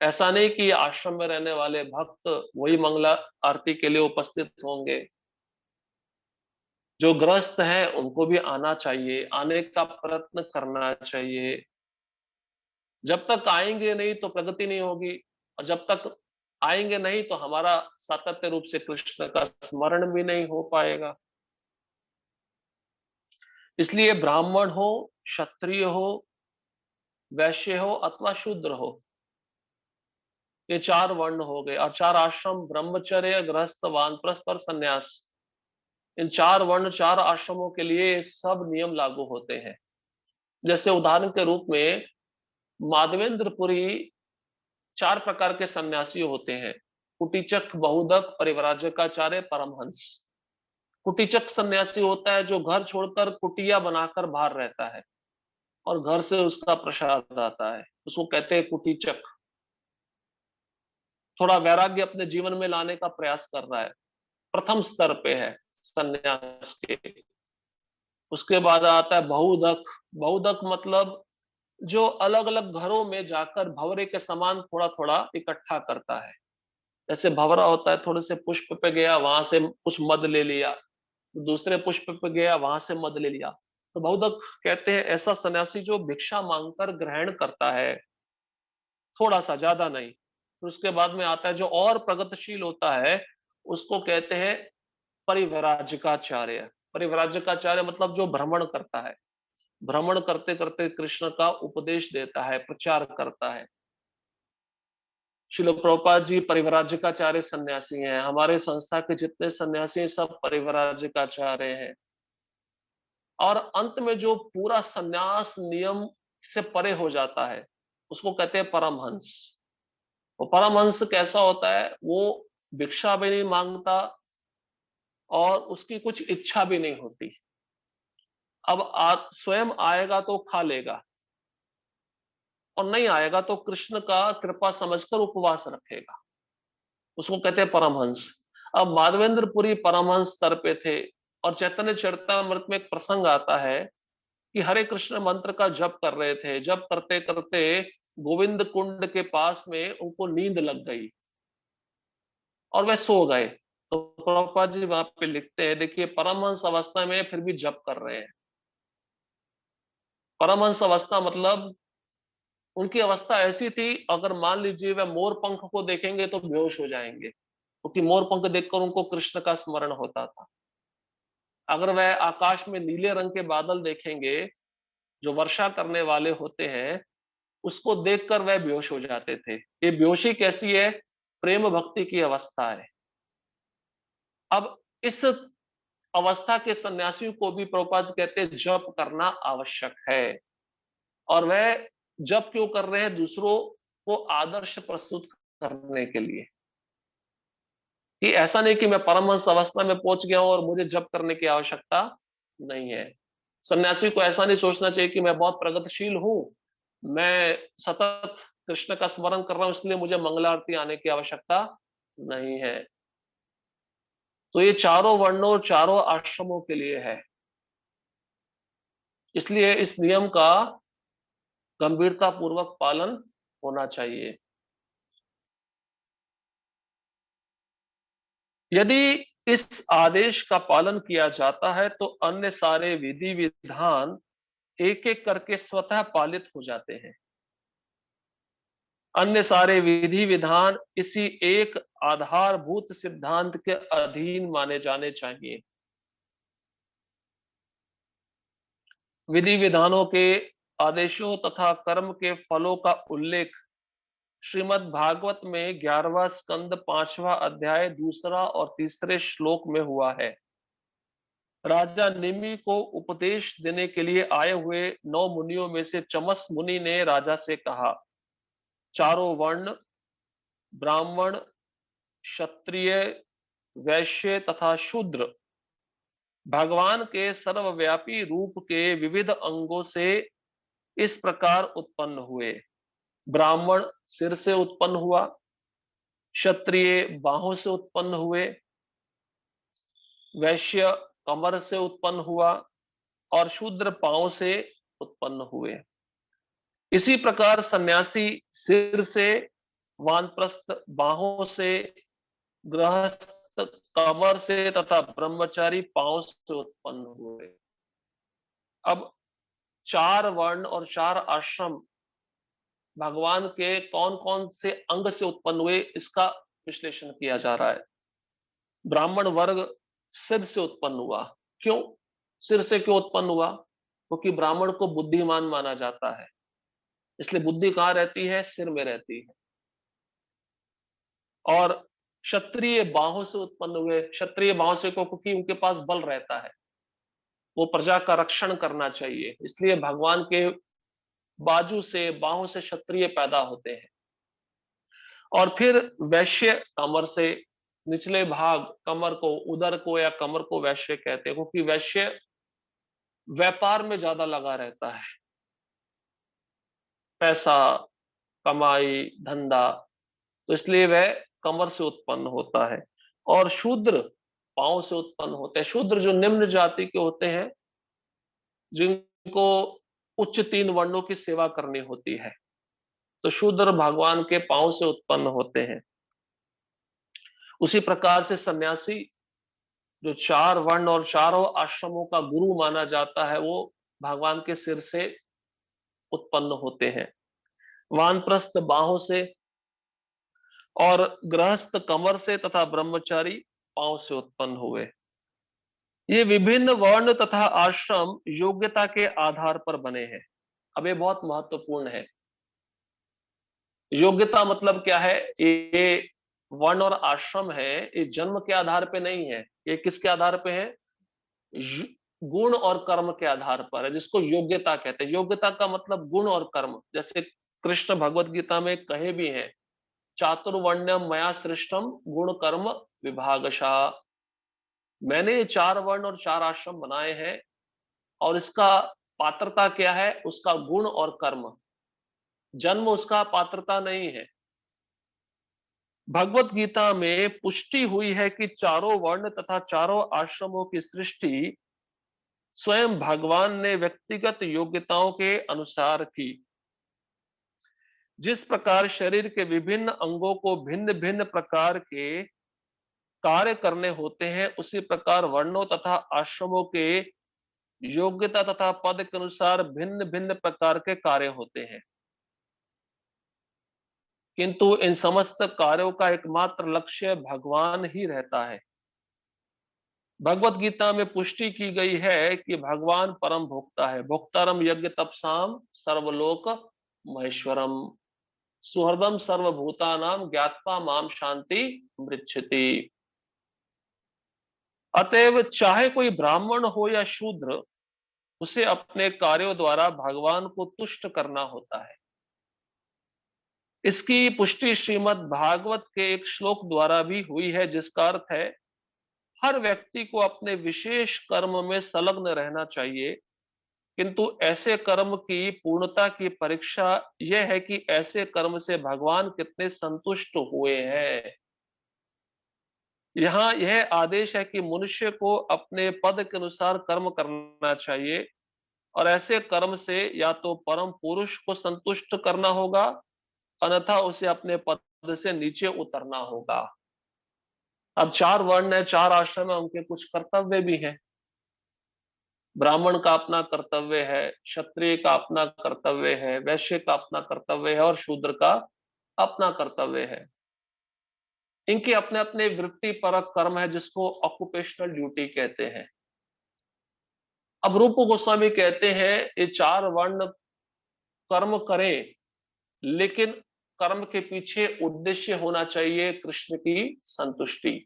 ऐसा नहीं कि आश्रम में रहने वाले भक्त वही मंगला आरती के लिए उपस्थित होंगे। जो गृहस्थ हैं उनको भी आना चाहिए, आने का प्रयत्न करना चाहिए। जब तक आएंगे नहीं तो प्रगति नहीं होगी, और जब तक आएंगे नहीं तो हमारा सातत्य रूप से कृष्ण का स्मरण भी नहीं हो पाएगा। इसलिए ब्राह्मण हो, क्षत्रिय हो, वैश्य हो अथवा शूद्र हो, ये चार वर्ण हो गए, और चार आश्रम ब्रह्मचर्य, गृहस्थ, वानप्रस्थ और सन्यास। इन चार वर्ण, चार आश्रमों के लिए सब नियम लागू होते हैं। जैसे उदाहरण के रूप में माधवेंद्रपुरी चार प्रकार के सन्यासी होते हैं: कुटीचक, बहुदक, परिव्राजकाचार्य, परमहंस। कुटीचक सन्यासी होता है जो घर छोड़कर कुटिया बनाकर बाहर रहता है और घर से उसका प्रसाद आता है, उसको कहते हैं कुटीचक। थोड़ा वैराग्य अपने जीवन में लाने का प्रयास कर रहा है, प्रथम स्तर पे है सन्यास के। उसके बाद आता है बहुदक। बहुदक मतलब जो अलग अलग घरों में जाकर भंवरे के समान थोड़ा थोड़ा इकट्ठा करता है। जैसे भंवरा होता है, थोड़े से पुष्प पे गया, वहां से कुछ मद ले लिया, दूसरे पुष्प पे गया, वहां से मद ले लिया। तो बहुदक कहते हैं ऐसा सन्यासी जो भिक्षा मांगकर ग्रहण करता है, थोड़ा सा, ज्यादा नहीं। फिर उसके बाद में आता है जो और प्रगतिशील होता है, उसको कहते हैं परिव्राजकाचार्य। परिव्राजकाचार्य मतलब जो भ्रमण करता है, भ्रमण करते करते कृष्ण का उपदेश देता है, प्रचार करता है। श्रील प्रभुपाद जी परिव्राजकाचार्य सन्यासी हैं। हमारे संस्था के जितने सन्यासी हैं सब परिव्राजकाचार्य हैं। और अंत में जो पूरा सन्यास नियम से परे हो जाता है, उसको कहते हैं परमहंस। वो परमहंस कैसा होता है, वो भिक्षा भी नहीं मांगता और उसकी कुछ इच्छा भी नहीं होती। अब स्वयं आएगा तो खा लेगा, और नहीं आएगा तो कृष्ण का कृपा समझकर उपवास रखेगा। उसको कहते हैं परमहंस। अब माधवेंद्रपुरी परमहंस स्तर पे थे, और चैतन्य चरितमृत में एक प्रसंग आता है कि हरे कृष्ण मंत्र का जप कर रहे थे। जप करते करते गोविंद कुंड के पास में उनको नींद लग गई और वह सो गए। तो प्रभुपाद जी वहां पे लिखते हैं, देखिए परमहंस अवस्था में फिर भी जप कर रहे हैं। परमहंस अवस्था मतलब उनकी अवस्था ऐसी थी, अगर मान लीजिए वह मोर पंख को देखेंगे तो बेहोश हो जाएंगे, क्योंकि मोर पंख देखकर उनको कृष्ण का स्मरण होता था। अगर वह आकाश में नीले रंग के बादल देखेंगे जो वर्षा करने वाले होते हैं, उसको देखकर वह बेहोश हो जाते थे। ये बेहोशी कैसी है? प्रेम भक्ति की अवस्था है। अब इस अवस्था के सन्यासियों को भी प्रभुपाद कहते हैं जप करना आवश्यक है। और वह जप क्यों कर रहे हैं? दूसरों को आदर्श प्रस्तुत करने के लिए, कि ऐसा नहीं कि मैं परमहंस अवस्था में पहुंच गया हूं और मुझे जप करने की आवश्यकता नहीं है। सन्यासी को ऐसा नहीं सोचना चाहिए कि मैं बहुत प्रगतिशील हूं, मैं सतत कृष्ण का स्मरण कर रहा हूं इसलिए मुझे मंगला आरती आने की आवश्यकता नहीं है। तो ये चारों वर्णों और चारों आश्रमों के लिए है, इसलिए इस नियम का गंभीरता पूर्वक पालन होना चाहिए। यदि इस आदेश का पालन किया जाता है तो अन्य सारे विधि विधान एक एक करके स्वतः पालित हो जाते हैं। अन्य सारे विधि विधान इसी एक आधारभूत सिद्धांत के अधीन माने जाने चाहिए। विधि विधानों के आदेशों तथा कर्म के फलों का उल्लेख श्रीमद् भागवत में 11वां स्कंद 5वां अध्याय 2 और 3 श्लोक में हुआ है। राजा निमि को उपदेश देने के लिए आए हुए 9 मुनियों में से चमस मुनि ने राजा से कहा, चारों वर्ण ब्राह्मण, क्षत्रिय, वैश्य तथा शूद्र भगवान के सर्वव्यापी रूप के विविध अंगों से इस प्रकार उत्पन्न हुए। ब्राह्मण सिर से उत्पन्न हुआ, क्षत्रिय बाहों से उत्पन्न हुए, वैश्य कमर से उत्पन्न हुआ और शूद्र पांव से उत्पन्न हुए। इसी प्रकार सन्यासी सिर से, वानप्रस्थ बाहों से, गृहस्थ कमर से तथा ब्रह्मचारी पांव से उत्पन्न हुए। अब 4 वर्ण और 4 आश्रम भगवान के कौन कौन से अंग से उत्पन्न हुए इसका विश्लेषण किया जा रहा है। ब्राह्मण वर्ग सिर से उत्पन्न हुआ। क्यों सिर से क्यों उत्पन्न हुआ? क्योंकि ब्राह्मण को बुद्धिमान माना जाता है, इसलिए बुद्धि कहां रहती है? सिर में रहती है। और क्षत्रिय बाहों से उत्पन्न हुए। क्षत्रिय बाहों से क्योंकि उनके पास बल रहता है, वो प्रजा का रक्षण करना चाहिए, इसलिए भगवान के बाजू से, बाहों से क्षत्रिय पैदा होते हैं। और फिर वैश्य कमर से, निचले भाग कमर को, उदर को या कमर को वैश्य कहते हैं, क्योंकि वैश्य व्यापार में ज्यादा लगा रहता है, पैसा, कमाई, धंधा, तो इसलिए वह कमर से उत्पन्न होता है। और शूद्र पांव से उत्पन्न होते हैं। शूद्र जो निम्न जाति के होते हैं, जिनको उच्च 3 वर्णों की सेवा करनी होती है, तो शूद्र भगवान के पांव से उत्पन्न होते हैं। उसी प्रकार से सन्यासी जो 4 वर्ण और चारों आश्रमों का गुरु माना जाता है, वो भगवान के सिर से उत्पन्न होते हैं। वानप्रस्थ बाहों से और गृहस्थ कमर से तथा ब्रह्मचारी पांव से उत्पन्न हुए। ये विभिन्न वर्ण तथा आश्रम योग्यता के आधार पर बने हैं। अब ये बहुत महत्वपूर्ण है। योग्यता मतलब क्या है? ये वर्ण और आश्रम है, ये जन्म के आधार पे नहीं है। ये किसके आधार पे है? गुण और कर्म के आधार पर है, जिसको योग्यता कहते हैं। योग्यता का मतलब गुण और कर्म। जैसे कृष्ण भगवत गीता में कहे भी हैं, चातुर्वर्ण्यम मया सृष्टम गुण कर्म विभागशः। मैंने ये 4 वर्ण और 4 आश्रम बनाए हैं, और इसका पात्रता क्या है? उसका गुण और कर्म। जन्म उसका पात्रता नहीं है। भगवत गीता में पुष्टि हुई है कि चारों वर्ण तथा चारों आश्रमों की सृष्टि स्वयं भगवान ने व्यक्तिगत योग्यताओं के अनुसार की। जिस प्रकार शरीर के विभिन्न अंगों को भिन्न भिन्न प्रकार के कार्य करने होते हैं, उसी प्रकार वर्णों तथा आश्रमों के योग्यता तथा पद के अनुसार भिन्न भिन्न प्रकार के कार्य होते हैं। किंतु इन समस्त कार्यों का एकमात्र लक्ष्य भगवान ही रहता है। भगवत गीता में पुष्टि की गई है कि भगवान परम भोक्ता है। भोक्तारम यज्ञ तपसाम सर्वलोक महेश्वरम सुहृदम सर्वभूतानाम ज्ञात्वा माम शांति मृच्छति। अतएव चाहे कोई ब्राह्मण हो या शूद्र, उसे अपने कार्यों द्वारा भगवान को तुष्ट करना होता है। इसकी पुष्टि श्रीमद् भागवत के एक श्लोक द्वारा भी हुई है, जिसका अर्थ है हर व्यक्ति को अपने विशेष कर्म में संलग्न रहना चाहिए, किंतु ऐसे कर्म की पूर्णता की परीक्षा यह है कि ऐसे कर्म से भगवान कितने संतुष्ट हुए हैं। यहाँ यह आदेश है कि मनुष्य को अपने पद के अनुसार कर्म करना चाहिए, और ऐसे कर्म से या तो परम पुरुष को संतुष्ट करना होगा, अन्यथा उसे अपने पद से नीचे उतरना होगा। अब 4 वर्ण है, 4 आश्रम है, उनके कुछ कर्तव्य भी हैं। ब्राह्मण का अपना कर्तव्य है, क्षत्रिय का अपना कर्तव्य है, वैश्य का अपना कर्तव्य है और शूद्र का अपना कर्तव्य है। इनके अपने-अपने वृत्तिपरक कर्म है, जिसको ऑक्युपेशनल ड्यूटी कहते हैं। अब रूप गोस्वामी कहते हैं ये 4 वर्ण कर्म करें, लेकिन कर्म के पीछे उद्देश्य होना चाहिए कृष्ण की संतुष्टि।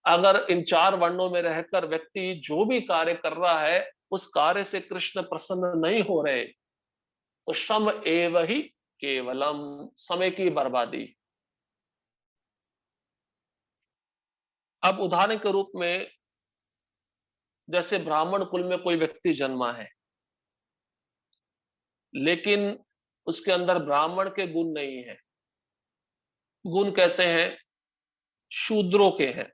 अगर इन 4 वर्णों में रहकर व्यक्ति जो भी कार्य कर रहा है, उस कार्य से कृष्ण प्रसन्न नहीं हो रहे, तो श्रम एव ही केवलम, समय की बर्बादी। अब उदाहरण के रूप में, जैसे ब्राह्मण कुल में कोई व्यक्ति जन्मा है, लेकिन उसके अंदर ब्राह्मण के गुण नहीं है। गुण कैसे हैं? शूद्रों के हैं।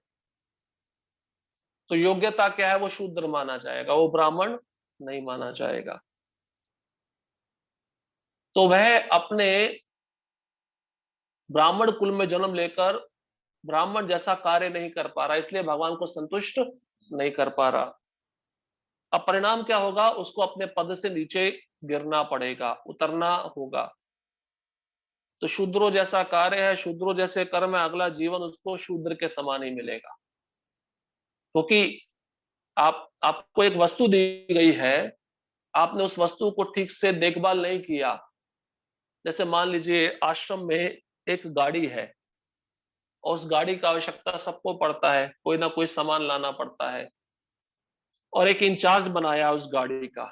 तो योग्यता क्या है? वो शूद्र माना जाएगा, वो ब्राह्मण नहीं माना जाएगा। तो वह अपने ब्राह्मण कुल में जन्म लेकर ब्राह्मण जैसा कार्य नहीं कर पा रहा, इसलिए भगवान को संतुष्ट नहीं कर पा रहा। अब परिणाम क्या होगा? उसको अपने पद से नीचे गिरना पड़ेगा, उतरना होगा। तो शूद्रों जैसा कार्य है, शूद्रों जैसे कर्म है, अगला जीवन उसको शूद्र के समान ही मिलेगा। क्योंकि आपको एक वस्तु दी गई है, आपने उस वस्तु को ठीक से देखभाल नहीं किया। जैसे मान लीजिए आश्रम में एक गाड़ी है, और उस गाड़ी का आवश्यकता सबको पड़ता है, कोई ना कोई सामान लाना पड़ता है, और एक इंचार्ज बनाया उस गाड़ी का।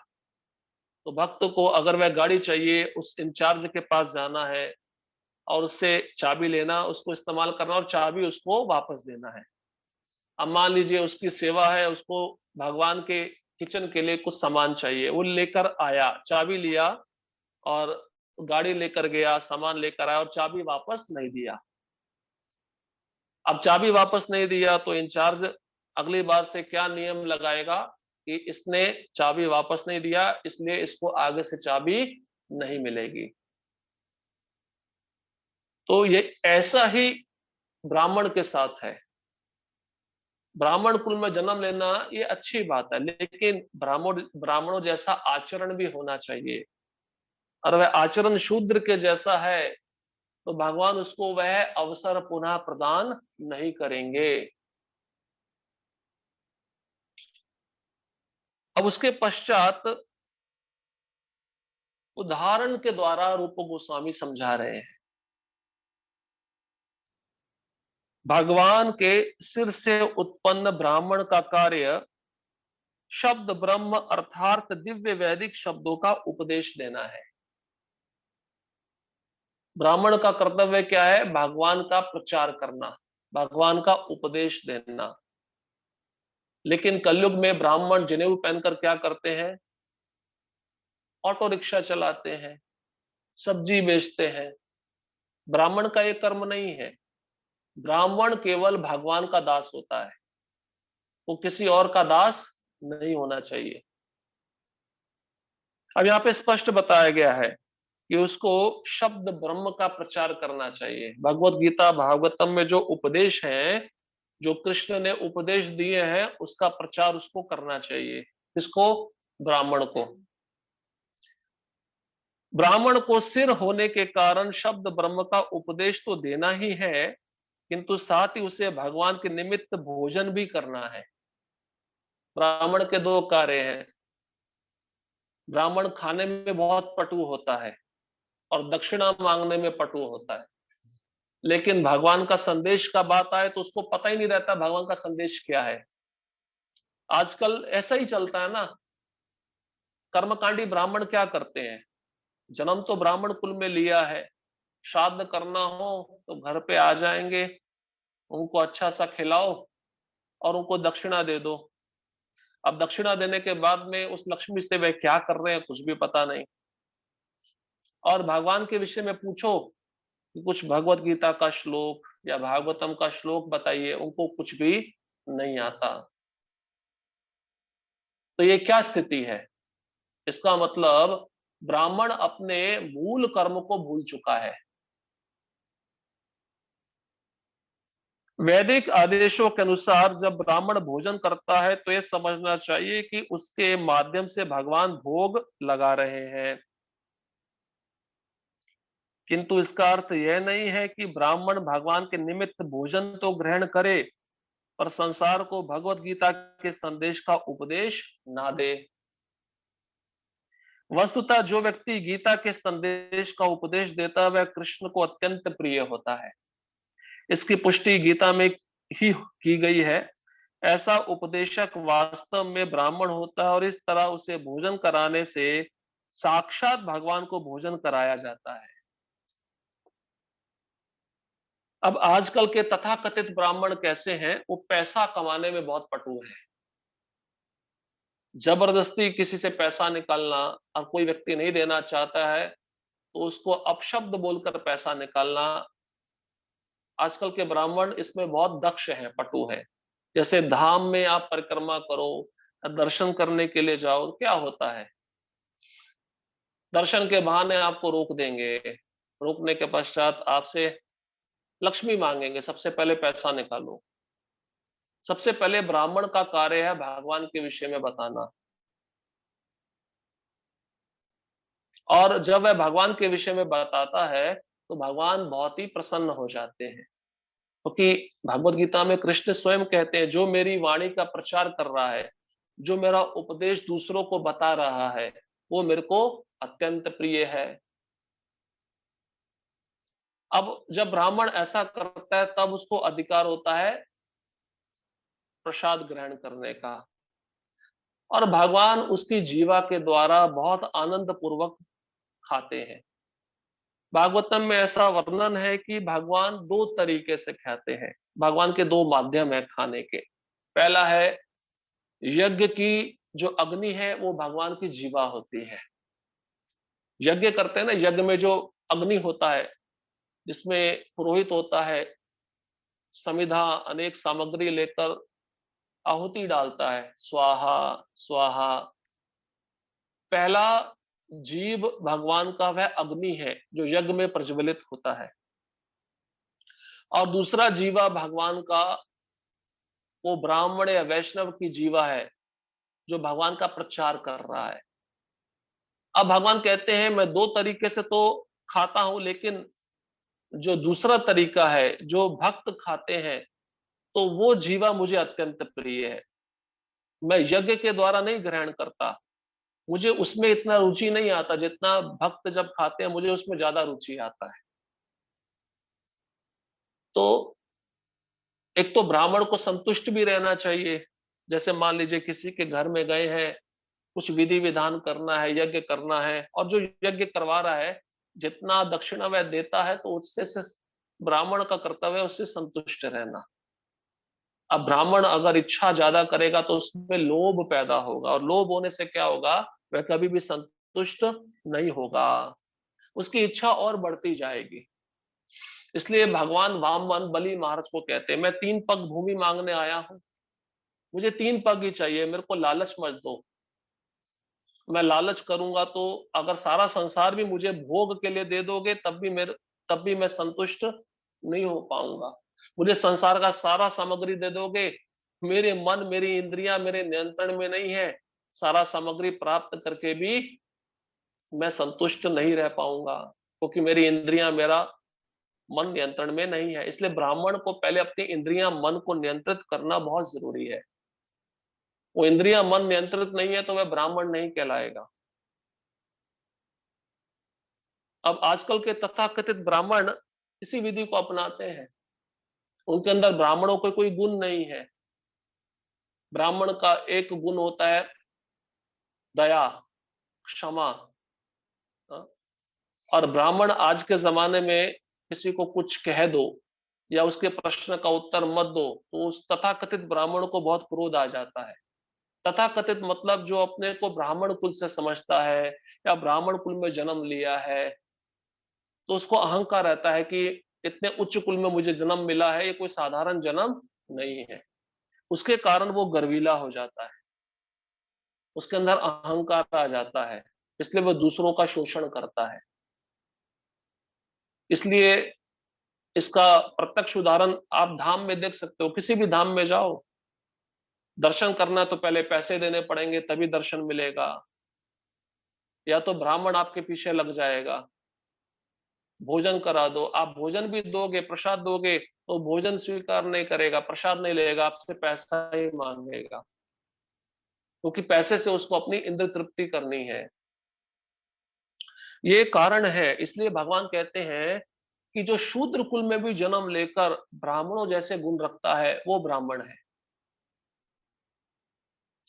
तो भक्त को अगर वह गाड़ी चाहिए, उस इंचार्ज के पास जाना है और उससे चाबी लेना, उसको इस्तेमाल करना और चाबी उसको वापस देना है। अब मान लीजिए उसकी सेवा है, उसको भगवान के किचन के लिए कुछ सामान चाहिए, वो लेकर आया, चाबी लिया और गाड़ी लेकर गया, सामान लेकर आया और चाबी वापस नहीं दिया। अब चाबी वापस नहीं दिया तो इंचार्ज अगली बार से क्या नियम लगाएगा कि इसने चाबी वापस नहीं दिया, इसलिए इसको आगे से चाबी नहीं मिलेगी। तो ये ऐसा ही ब्राह्मण के साथ है। ब्राह्मण कुल में जन्म लेना ये अच्छी बात है, लेकिन ब्राह्मणों जैसा आचरण भी होना चाहिए। और वह आचरण शूद्र के जैसा है, तो भगवान उसको वह अवसर पुनः प्रदान नहीं करेंगे। अब उसके पश्चात उदाहरण के द्वारा रूप गोस्वामी समझा रहे हैं। भगवान के सिर से उत्पन्न ब्राह्मण का कार्य शब्द ब्रह्म अर्थात दिव्य वैदिक शब्दों का उपदेश देना है। ब्राह्मण का कर्तव्य क्या है? भगवान का प्रचार करना, भगवान का उपदेश देना। लेकिन कलयुग में ब्राह्मण जनेऊ पहनकर क्या करते हैं? ऑटो रिक्शा चलाते हैं, सब्जी बेचते हैं। ब्राह्मण का ये कर्म नहीं है। ब्राह्मण केवल भगवान का दास होता है, वो किसी और का दास नहीं होना चाहिए। अब यहाँ पे स्पष्ट बताया गया है कि उसको शब्द ब्रह्म का प्रचार करना चाहिए। भगवत गीता भागवतम में जो उपदेश है, जो कृष्ण ने उपदेश दिए हैं, उसका प्रचार उसको करना चाहिए। किसको? ब्राह्मण को। ब्राह्मण को सिर होने के कारण शब्द ब्रह्म का उपदेश तो देना ही है, किंतु साथ ही उसे भगवान के निमित्त भोजन भी करना है। ब्राह्मण के 2 कार्य हैं। ब्राह्मण खाने में बहुत पटु होता है और दक्षिणा मांगने में पटु होता है। लेकिन भगवान का संदेश का बात आए तो उसको पता ही नहीं रहता भगवान का संदेश क्या है। आजकल ऐसा ही चलता है ना, कर्मकांडी ब्राह्मण क्या करते हैं, जन्म तो ब्राह्मण कुल में लिया है, श्राद्ध करना हो तो घर पे आ जाएंगे, उनको अच्छा सा खिलाओ और उनको दक्षिणा दे दो। अब दक्षिणा देने के बाद में उस लक्ष्मी से वे क्या कर रहे हैं कुछ भी पता नहीं। और भगवान के विषय में पूछो कि कुछ भगवत गीता का श्लोक या भागवतम का श्लोक बताइए, उनको कुछ भी नहीं आता। तो ये क्या स्थिति है? इसका मतलब ब्राह्मण अपने मूल कर्म को भूल चुका है। वैदिक आदेशों के अनुसार जब ब्राह्मण भोजन करता है तो यह समझना चाहिए कि उसके माध्यम से भगवान भोग लगा रहे हैं, किंतु इसका अर्थ यह नहीं है कि ब्राह्मण भगवान के निमित्त भोजन तो ग्रहण करे पर संसार को भगवत गीता के संदेश का उपदेश ना दे। वस्तुतः जो व्यक्ति गीता के संदेश का उपदेश देता है वह कृष्ण को अत्यंत प्रिय होता है। इसकी पुष्टि गीता में ही की गई है। ऐसा उपदेशक वास्तव में ब्राह्मण होता है और इस तरह उसे भोजन कराने से साक्षात भगवान को भोजन कराया जाता है। अब आजकल के तथाकथित ब्राह्मण कैसे हैं? वो पैसा कमाने में बहुत पटु है। जबरदस्ती किसी से पैसा निकालना, और कोई व्यक्ति नहीं देना चाहता है तो उसको अपशब्द बोलकर पैसा निकालना। आजकल के ब्राह्मण इसमें बहुत दक्ष हैं, पटु हैं। जैसे धाम में आप परिक्रमा करो, दर्शन करने के लिए जाओ, क्या होता है? दर्शन के बहाने आपको रोक देंगे, रोकने के पश्चात आपसे लक्ष्मी मांगेंगे, सबसे पहले पैसा निकालो। सबसे पहले ब्राह्मण का कार्य है भगवान के विषय में बताना, और जब वह भगवान के विषय में बताता है तो भगवान बहुत ही प्रसन्न हो जाते हैं, क्योंकि भगवत गीता में कृष्ण स्वयं कहते हैं जो मेरी वाणी का प्रचार कर रहा है, जो मेरा उपदेश दूसरों को बता रहा है, वो मेरे को अत्यंत प्रिय है। अब जब ब्राह्मण ऐसा करता है तब उसको अधिकार होता है प्रसाद ग्रहण करने का, और भगवान उसकी जीवा के द्वारा बहुत आनंद पूर्वक खाते हैं। भागवतम में ऐसा वर्णन है कि भगवान दो तरीके से खाते हैं। भगवान के दो माध्यम है खाने के। पहला है यज्ञ की जो अग्नि है वो भगवान की जीवा होती है। यज्ञ करते हैं ना, यज्ञ में जो अग्नि होता है जिसमें पुरोहित होता है, समिधा अनेक सामग्री लेकर आहुति डालता है, स्वाहा स्वाहा। पहला जीव भगवान का वह अग्नि है जो यज्ञ में प्रज्वलित होता है, और दूसरा जीवा भगवान का वो ब्राह्मण या वैष्णव की जीवा है जो भगवान का प्रचार कर रहा है। अब भगवान कहते हैं मैं दो तरीके से तो खाता हूं, लेकिन जो दूसरा तरीका है जो भक्त खाते हैं तो वो जीवा मुझे अत्यंत प्रिय है। मैं यज्ञ के द्वारा नहीं ग्रहण करता, मुझे उसमें इतना रुचि नहीं आता जितना भक्त जब खाते हैं मुझे उसमें ज्यादा रुचि आता है। तो एक तो ब्राह्मण को संतुष्ट भी रहना चाहिए। जैसे मान लीजिए किसी के घर में गए हैं, कुछ विधि विधान करना है, यज्ञ करना है, और जो यज्ञ करवा रहा है जितना दक्षिणा वह देता है तो उससे से ब्राह्मण का कर्तव्य है उससे संतुष्ट रहना। अब ब्राह्मण अगर इच्छा ज्यादा करेगा तो उसमें लोभ पैदा होगा, और लोभ होने से क्या होगा, वह कभी भी संतुष्ट नहीं होगा, उसकी इच्छा और बढ़ती जाएगी। इसलिए भगवान वामन बलि महाराज को कहते हैं मैं 3 पग भूमि मांगने आया हूं, मुझे 3 पग ही चाहिए, मेरे को लालच मत दो। मैं लालच करूंगा तो अगर सारा संसार भी मुझे भोग के लिए दे दोगे तब भी मैं संतुष्ट नहीं हो पाऊंगा। मुझे संसार का सारा सामग्री दे दोगे, मेरे मन मेरी इंद्रियां मेरे नियंत्रण में नहीं है, सारा सामग्री प्राप्त करके भी मैं संतुष्ट नहीं रह पाऊंगा, क्योंकि मेरी इंद्रियां मेरा मन नियंत्रण में नहीं है। इसलिए ब्राह्मण को पहले अपनी इंद्रियां मन को नियंत्रित करना बहुत जरूरी है। वो इंद्रियां मन नियंत्रित नहीं है तो वह ब्राह्मण नहीं कहलाएगा। अब आजकल के तथाकथित ब्राह्मण इसी विधि को अपनाते हैं। उनके अंदर ब्राह्मणों को कोई गुण नहीं है। ब्राह्मण का एक गुण होता है दया, क्षमा। हाँ, और ब्राह्मण आज के ज़माने में किसी को कुछ कह दो या उसके प्रश्न का उत्तर मत दो, तो उस तथाकथित ब्राह्मण को बहुत क्रोध आ जाता है। तथाकथित मतलब जो अपने को ब्राह्मण कुल से समझता है या ब्राह्मण कुल में जन्म लिया है, तो उसको अहंकार रहता है कि इतने उच्च कुल में मुझे जन्म मिला है, ये कोई साधारण जन्म नहीं है। उसके कारण वो गर्वीला हो जाता है, उसके अंदर अहंकार आ जाता है, इसलिए वो दूसरों का शोषण करता है। इसलिए इसका प्रत्यक्ष उदाहरण आप धाम में देख सकते हो, किसी भी धाम में जाओ, दर्शन करना है तो पहले पैसे देने पड़ेंगे तभी दर्शन मिलेगा, या तो ब्राह्मण आपके पीछे लग जाएगा, भोजन करा दो, आप भोजन भी दोगे, प्रसाद दोगे, तो भोजन स्वीकार नहीं करेगा, प्रसाद नहीं लेगा, आपसे पैसा ही मांगेगा, क्योंकि पैसे से उसको अपनी इंद्र तृप्ति करनी है। ये कारण है, इसलिए भगवान कहते हैं कि जो शूद्र कुल में भी जन्म लेकर ब्राह्मणों जैसे गुण रखता है, वो ब्राह्मण है।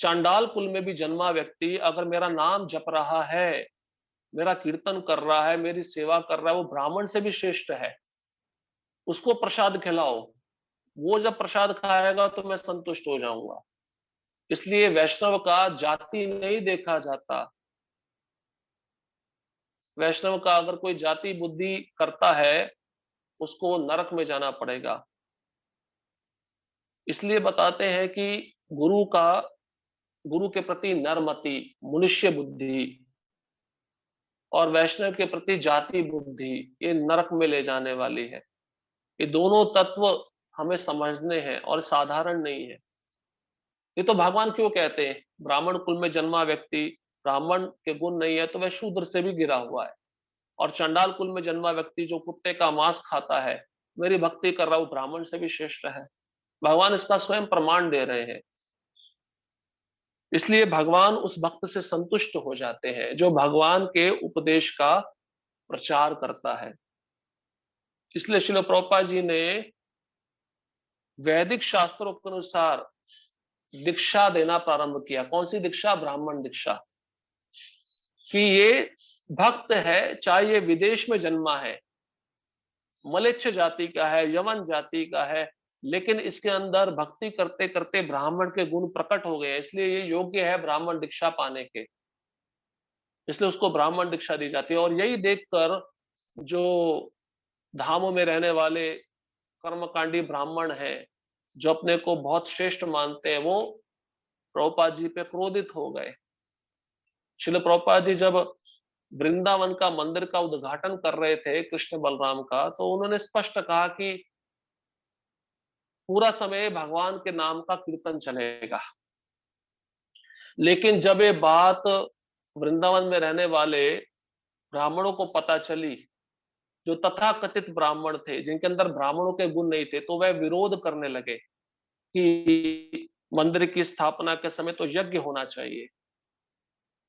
चांडाल कुल में भी जन्मा व्यक्ति अगर मेरा नाम जप रहा है, मेरा कीर्तन कर रहा है, मेरी सेवा कर रहा है, वो ब्राह्मण से भी श्रेष्ठ है। उसको प्रसाद खिलाओ, वो जब प्रसाद खाएगा तो मैं संतुष्ट हो जाऊंगा। इसलिए वैष्णव का जाति नहीं देखा जाता। वैष्णव का अगर कोई जाति बुद्धि करता है, उसको नरक में जाना पड़ेगा। इसलिए बताते हैं कि गुरु का गुरु के प्रति नरमति, मनुष्य बुद्धि, और वैष्णव के प्रति जाति बुद्धि, ये नरक में ले जाने वाली है। ये दोनों तत्व हमें समझने हैं और साधारण नहीं है। ये तो भगवान क्यों कहते हैं, ब्राह्मण कुल में जन्मा व्यक्ति, ब्राह्मण के गुण नहीं है तो वह शूद्र से भी गिरा हुआ है, और चंडाल कुल में जन्मा व्यक्ति जो कुत्ते का मांस खाता है, मेरी भक्ति कर रहा हूं, ब्राह्मण से भी श्रेष्ठ है। भगवान इसका स्वयं प्रमाण दे रहे हैं। इसलिए भगवान उस भक्त से संतुष्ट हो जाते हैं जो भगवान के उपदेश का प्रचार करता है। इसलिए श्रील प्रभुपाद जी ने वैदिक शास्त्रों के अनुसार दीक्षा देना प्रारंभ किया। कौन सी दीक्षा? ब्राह्मण दीक्षा। कि ये भक्त है, चाहे ये विदेश में जन्मा है, मलेच्छ जाति का है, यमन जाति का है, लेकिन इसके अंदर भक्ति करते करते ब्राह्मण के गुण प्रकट हो गए, इसलिए ये योग्य है ब्राह्मण दीक्षा पाने के। इसलिए उसको ब्राह्मण दीक्षा दी जाती है। और यही देखकर जो धामों में रहने वाले कर्मकांडी ब्राह्मण हैं, जो अपने को बहुत श्रेष्ठ मानते हैं, वो प्रभुपाद जी पे क्रोधित हो गए। श्रील प्रभुपाद जी जब वृंदावन का मंदिर का उद्घाटन कर रहे थे कृष्ण बलराम का, तो उन्होंने स्पष्ट कहा कि पूरा समय भगवान के नाम का कीर्तन चलेगा। लेकिन जब ये बात वृंदावन में रहने वाले ब्राह्मणों को पता चली, जो तथाकथित ब्राह्मण थे, जिनके अंदर ब्राह्मणों के गुण नहीं थे, तो वह विरोध करने लगे कि मंदिर की स्थापना के समय तो यज्ञ होना चाहिए,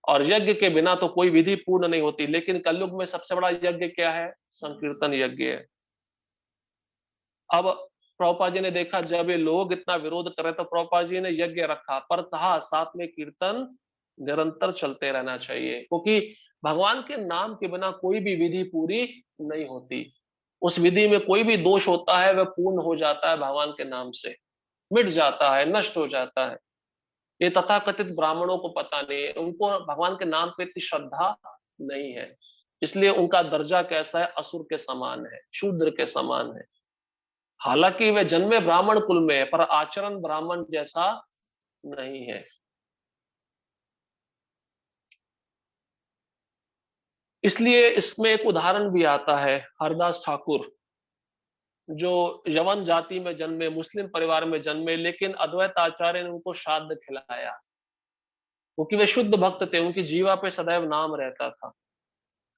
और यज्ञ के बिना तो कोई विधि पूर्ण नहीं होती। लेकिन कलयुग में सबसे बड़ा यज्ञ क्या है? संकीर्तन यज्ञ है। अब प्रभुपाद जी ने देखा जब ये लोग इतना विरोध कर रहे, तो प्रभुपाद जी ने यज्ञ रखा, पर कहा साथ में कीर्तन निरंतर चलते रहना चाहिए, क्योंकि भगवान के नाम के बिना कोई भी विधि पूरी नहीं होती। उस विधि में कोई भी दोष होता है, वह पूर्ण हो जाता है भगवान के नाम से, मिट जाता है, नष्ट हो जाता है। ये तथाकथित ब्राह्मणों को पता नहीं है, उनको भगवान के नाम पे इतनी श्रद्धा नहीं है, इसलिए उनका दर्जा कैसा है? असुर के समान है, शूद्र के समान है। हालांकि वे जन्मे ब्राह्मण कुल में है, पर आचरण ब्राह्मण जैसा नहीं है। इसलिए इसमें एक उदाहरण भी आता है, हरदास ठाकुर जो यवन जाति में जन्मे, मुस्लिम परिवार में जन्मे, लेकिन अद्वैत आचार्य ने उनको श्राद्ध खिलाया, क्योंकि वे शुद्ध भक्त थे, उनकी जीवा पे सदैव नाम रहता था।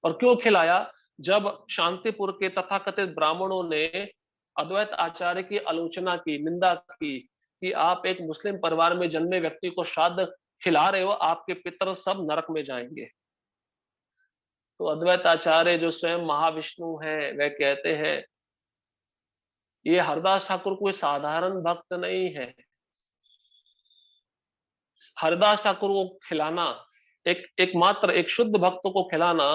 और क्यों खिलाया? जब शांतिपुर के तथाकथित ब्राह्मणों ने अद्वैत आचार्य की आलोचना की, निंदा की कि आप एक मुस्लिम परिवार में जन्मे व्यक्ति को श्राद्ध खिला रहे हो, आपके पितर सब नरक में जाएंगे। तो अद्वैत आचार्य जो स्वयं महाविष्णु हैं, वह कहते हैं ये हरदास ठाकुर कोई साधारण भक्त नहीं है। हरदास ठाकुर को खिलाना, एकमात्र एक शुद्ध भक्त को खिलाना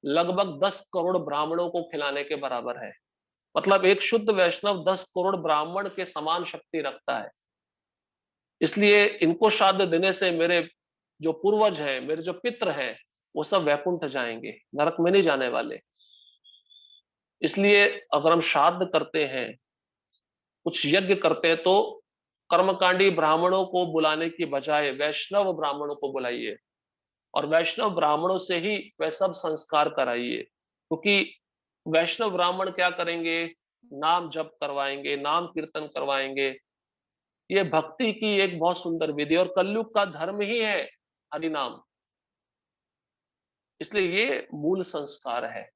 लगभग 10 करोड़ ब्राह्मणों को खिलाने के बराबर है। मतलब एक शुद्ध वैष्णव 10 करोड़ ब्राह्मण के समान शक्ति रखता है। इसलिए इनको श्राद्ध देने से मेरे जो पूर्वज हैं, मेरे जो पितृ हैं, वो सब वैकुंठ जाएंगे, नरक में नहीं जाने वाले। इसलिए अगर हम श्राद्ध करते हैं, कुछ यज्ञ करते हैं, तो कर्मकांडी ब्राह्मणों को बुलाने की बजाय वैष्णव ब्राह्मणों को बुलाइए और वैष्णव ब्राह्मणों से ही वह सब संस्कार कराइए। क्योंकि वैष्णव ब्राह्मण क्या करेंगे? नाम जप करवाएंगे, नाम कीर्तन करवाएंगे। ये भक्ति की एक बहुत सुंदर विधि और कलयुग का धर्म ही है हरि नाम। इसलिए ये मूल संस्कार है।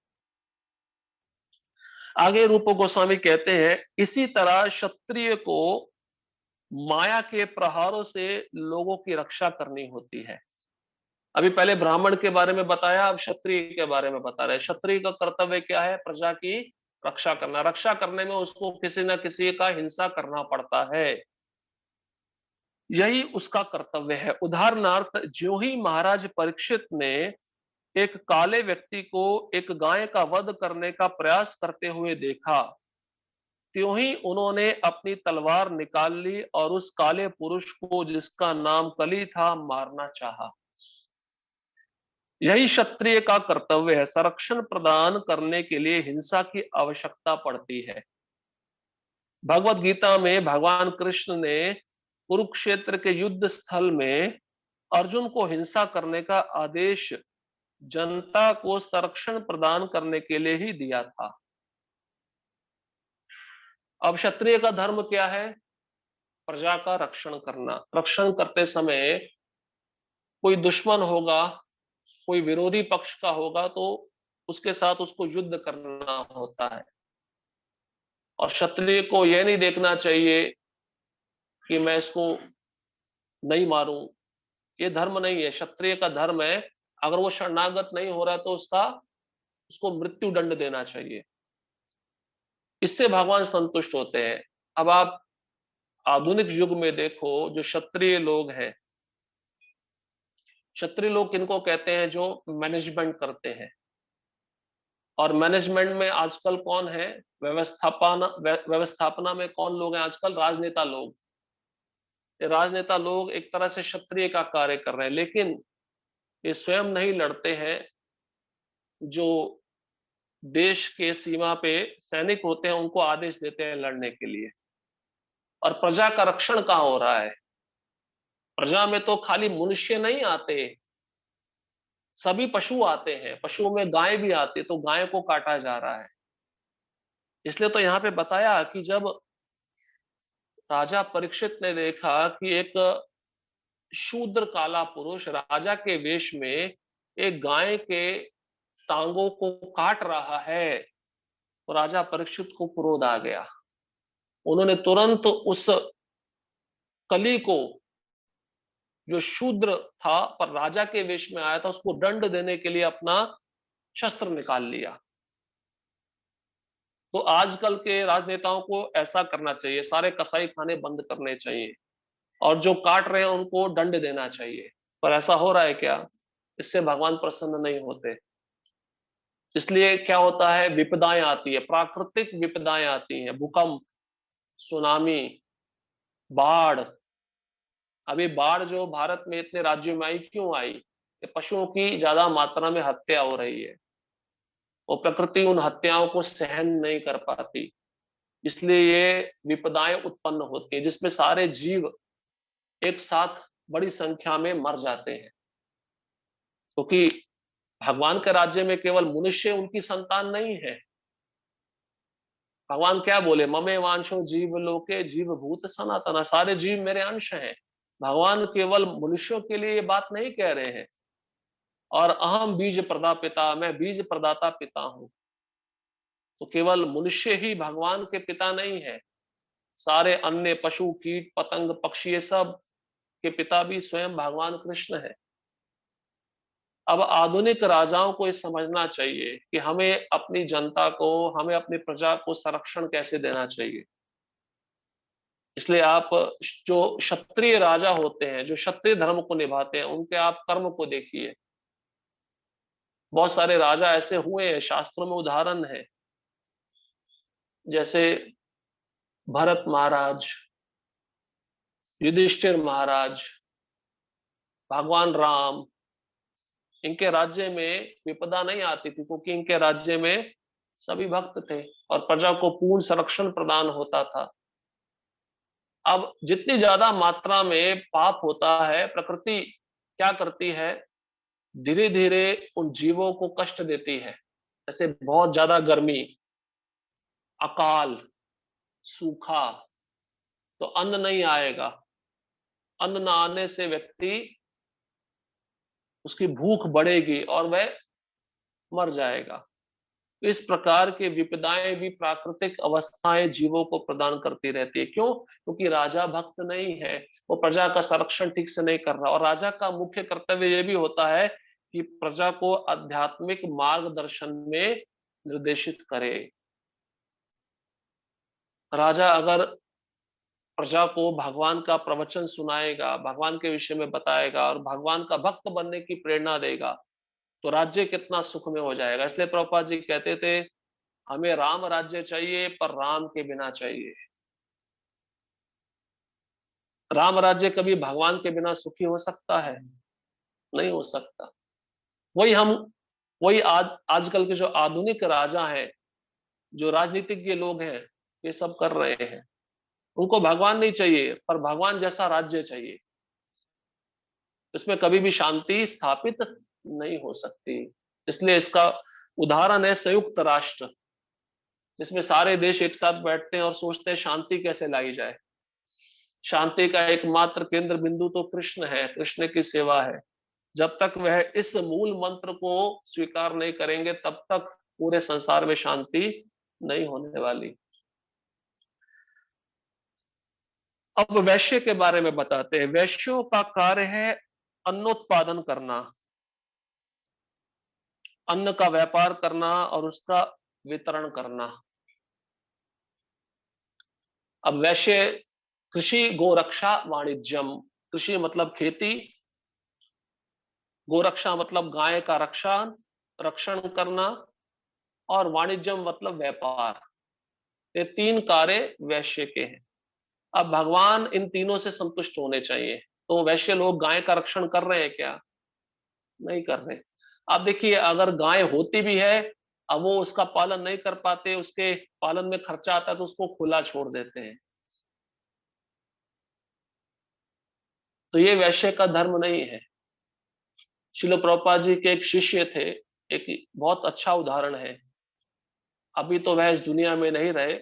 आगे रूप गोस्वामी कहते हैं, इसी तरह क्षत्रिय को माया के प्रहारों से लोगों की रक्षा करनी होती है। अभी पहले ब्राह्मण के बारे में बताया, अब क्षत्रिय के बारे में बता रहे हैं। क्षत्रिय का कर्तव्य क्या है? प्रजा की रक्षा करना। रक्षा करने में उसको किसी न किसी का हिंसा करना पड़ता है, यही उसका कर्तव्य है। उदाहरणार्थ, ज्यों ही महाराज परीक्षित ने एक काले व्यक्ति को एक गाय का वध करने का प्रयास करते हुए देखा, त्यों ही उन्होंने अपनी तलवार निकाल ली और उस काले पुरुष को, जिसका नाम कली था, मारना चाहा। यही क्षत्रिय का कर्तव्य है। संरक्षण प्रदान करने के लिए हिंसा की आवश्यकता पड़ती है। भगवत गीता में भगवान कृष्ण ने कुरुक्षेत्र के युद्ध स्थल में अर्जुन को हिंसा करने का आदेश जनता को संरक्षण प्रदान करने के लिए ही दिया था। अब क्षत्रिय का धर्म क्या है? प्रजा का रक्षण करना। रक्षण करते समय कोई दुश्मन होगा, कोई विरोधी पक्ष का होगा, तो उसके साथ उसको युद्ध करना होता है। और क्षत्रिय को यह नहीं देखना चाहिए कि मैं इसको नहीं मारूं। ये धर्म नहीं है। क्षत्रिय का धर्म है, अगर वो शरणागत नहीं हो रहा है तो उसको मृत्यु दंड देना चाहिए। इससे भगवान संतुष्ट होते हैं। अब आप आधुनिक युग में देखो, जो क्षत्रिय लोग हैं, क्षत्रिय लोग किनको कहते हैं? जो मैनेजमेंट करते हैं। और मैनेजमेंट में आजकल कौन है? व्यवस्थापना में कौन लोग हैं आजकल? राजनेता लोग। ये राजनेता लोग एक तरह से क्षत्रिय का कार्य कर रहे हैं, लेकिन ये स्वयं नहीं लड़ते हैं। जो देश के सीमा पे सैनिक होते हैं, उनको आदेश देते हैं लड़ने के लिए। और प्रजा का रक्षण कहाँ हो रहा है? प्रजा में तो खाली मनुष्य नहीं आते, सभी पशु आते हैं। पशुओं में गाय भी आती है, तो गाय को काटा जा रहा है। इसलिए तो यहाँ पे बताया कि जब राजा परीक्षित ने देखा कि एक शूद्र काला पुरुष राजा के वेश में एक गाय के टांगों को काट रहा है, तो राजा परीक्षित को क्रोध आ गया। उन्होंने तुरंत उस कली को, जो शूद्र था पर राजा के वेश में आया था, उसको दंड देने के लिए अपना शस्त्र निकाल लिया। तो आजकल के राजनेताओं को ऐसा करना चाहिए। सारे कसाई खाने बंद करने चाहिए और जो काट रहे हैं उनको दंड देना चाहिए। पर ऐसा हो रहा है क्या? इससे भगवान प्रसन्न नहीं होते। इसलिए क्या होता है? विपदाएं आती है, प्राकृतिक विपदाएं आती हैं, भूकंप, सुनामी, बाढ़। अभी बाढ़ जो भारत में इतने राज्यों में आई, क्यों आई? कि पशुओं की ज्यादा मात्रा में हत्या हो रही है, और प्रकृति उन हत्याओं को सहन नहीं कर पाती। इसलिए ये विपदाएं उत्पन्न होती है, जिसमें सारे जीव एक साथ बड़ी संख्या में मर जाते हैं। क्योंकि भगवान के राज्य में केवल मनुष्य उनकी संतान नहीं है। भगवान क्या बोले? ममे वांशो जीव लोके जीव भूत सनातना। सारे जीव मेरे अंश हैं। भगवान केवल मनुष्यों के लिए ये बात नहीं कह रहे हैं। और अहम बीज प्रदा पिता, मैं बीज प्रदाता पिता हूं। तो केवल मनुष्य ही भगवान के पिता नहीं है, सारे अन्य पशु, कीट, पतंग, पक्षी, ये सब के पिता भी स्वयं भगवान कृष्ण है। अब आधुनिक राजाओं को ये समझना चाहिए कि हमें अपनी जनता को, हमें अपनी प्रजा को संरक्षण कैसे देना चाहिए। इसलिए आप जो क्षत्रिय राजा होते हैं, जो क्षत्रिय धर्म को निभाते हैं, उनके आप कर्म को देखिए। बहुत सारे राजा ऐसे हुए हैं, शास्त्रों में उदाहरण है, जैसे भरत महाराज, युधिष्ठिर महाराज, भगवान राम। इनके राज्य में विपदा नहीं आती थी, क्योंकि इनके राज्य में सभी भक्त थे और प्रजा को पूर्ण संरक्षण प्रदान होता था। अब जितनी ज्यादा मात्रा में पाप होता है, प्रकृति क्या करती है, धीरे धीरे उन जीवों को कष्ट देती है। जैसे बहुत ज्यादा गर्मी, अकाल, सूखा, तो अन्न नहीं आएगा। अन्न न आने से व्यक्ति, उसकी भूख बढ़ेगी और वह मर जाएगा। इस प्रकार की विपदाएं भी प्राकृतिक अवस्थाएं जीवों को प्रदान करती रहती है। क्यों? क्योंकि राजा भक्त नहीं है, वो प्रजा का संरक्षण ठीक से नहीं कर रहा। और राजा का मुख्य कर्तव्य ये भी होता है कि प्रजा को आध्यात्मिक मार्गदर्शन में निर्देशित करे। राजा अगर प्रजा को भगवान का प्रवचन सुनाएगा, भगवान के विषय में बताएगा और भगवान का भक्त बनने की प्रेरणा देगा, तो राज्य कितना सुख में हो जाएगा। इसलिए प्रभुपाद जी कहते थे, हमें राम राज्य चाहिए, पर राम के बिना चाहिए। राम राज्य कभी भगवान के बिना सुखी हो सकता है? नहीं हो सकता। वही हम वही आजकल के जो आधुनिक राजा हैं, जो राजनीतिज्ञ लोग हैं, ये सब कर रहे हैं। उनको भगवान नहीं चाहिए, पर भगवान जैसा राज्य चाहिए। इसमें कभी भी शांति स्थापित नहीं हो सकती। इसलिए इसका उदाहरण है संयुक्त राष्ट्र, जिसमें सारे देश एक साथ बैठते हैं और सोचते हैं शांति कैसे लाई जाए। शांति का एकमात्र केंद्र बिंदु तो कृष्ण है, कृष्ण की सेवा है। जब तक वह इस मूल मंत्र को स्वीकार नहीं करेंगे, तब तक पूरे संसार में शांति नहीं होने वाली। अब वैश्य के बारे में बताते हैं। वैश्यों का कार्य है अन्नोत्पादन करना, अन्न का व्यापार करना और उसका वितरण करना। अब वैश्य कृषि, गोरक्षा, वाणिज्यम। कृषि मतलब खेती, गोरक्षा मतलब गाय का रक्षण करना, और वाणिज्यम मतलब व्यापार। ये तीन कार्य वैश्य के हैं। अब भगवान इन तीनों से संतुष्ट होने चाहिए। तो वैश्य लोग गाय का रक्षण कर रहे हैं क्या? नहीं कर रहे। आप देखिए, अगर गाय होती भी है, अब वो उसका पालन नहीं कर पाते, उसके पालन में खर्चा आता है, तो उसको खुला छोड़ देते हैं। तो ये वैश्य का धर्म नहीं है। शिल प्रभुपाद जी के एक शिष्य थे, एक बहुत अच्छा उदाहरण है। अभी तो वह इस दुनिया में नहीं रहे।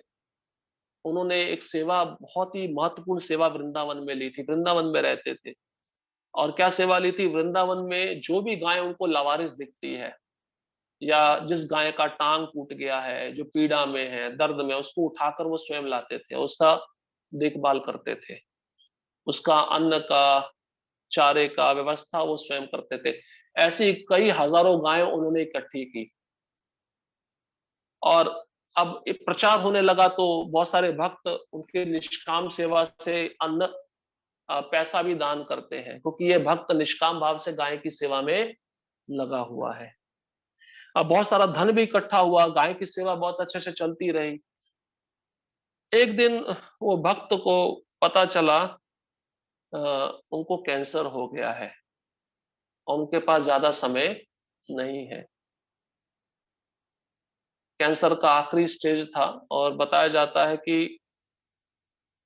उन्होंने एक सेवा, बहुत ही महत्वपूर्ण सेवा वृंदावन में ली थी। वृंदावन में रहते थे और क्या सेवा ली थी? वृंदावन में जो भी गाय उनको लावारिस दिखती है, या जिस गाय का टांग टूट गया है, जो पीड़ा में है, दर्द में, उसको उठाकर वो स्वयं लाते थे, उसका देखभाल करते थे। उसका अन्न का, चारे का व्यवस्था वो स्वयं करते थे। ऐसी कई हजारों गायें उन्होंने इकट्ठी की। और अब एक प्रचार होने लगा, तो बहुत सारे भक्त उनके निष्काम सेवा से अन्न, पैसा भी दान करते हैं, क्योंकि ये भक्त निष्काम भाव से गाय की सेवा में लगा हुआ है। अब बहुत सारा धन भी इकट्ठा हुआ, गाय की सेवा बहुत अच्छे से चलती रही। एक दिन वो भक्त को पता चला, उनको कैंसर हो गया है और उनके पास ज्यादा समय नहीं है। कैंसर का आखिरी स्टेज था और बताया जाता है कि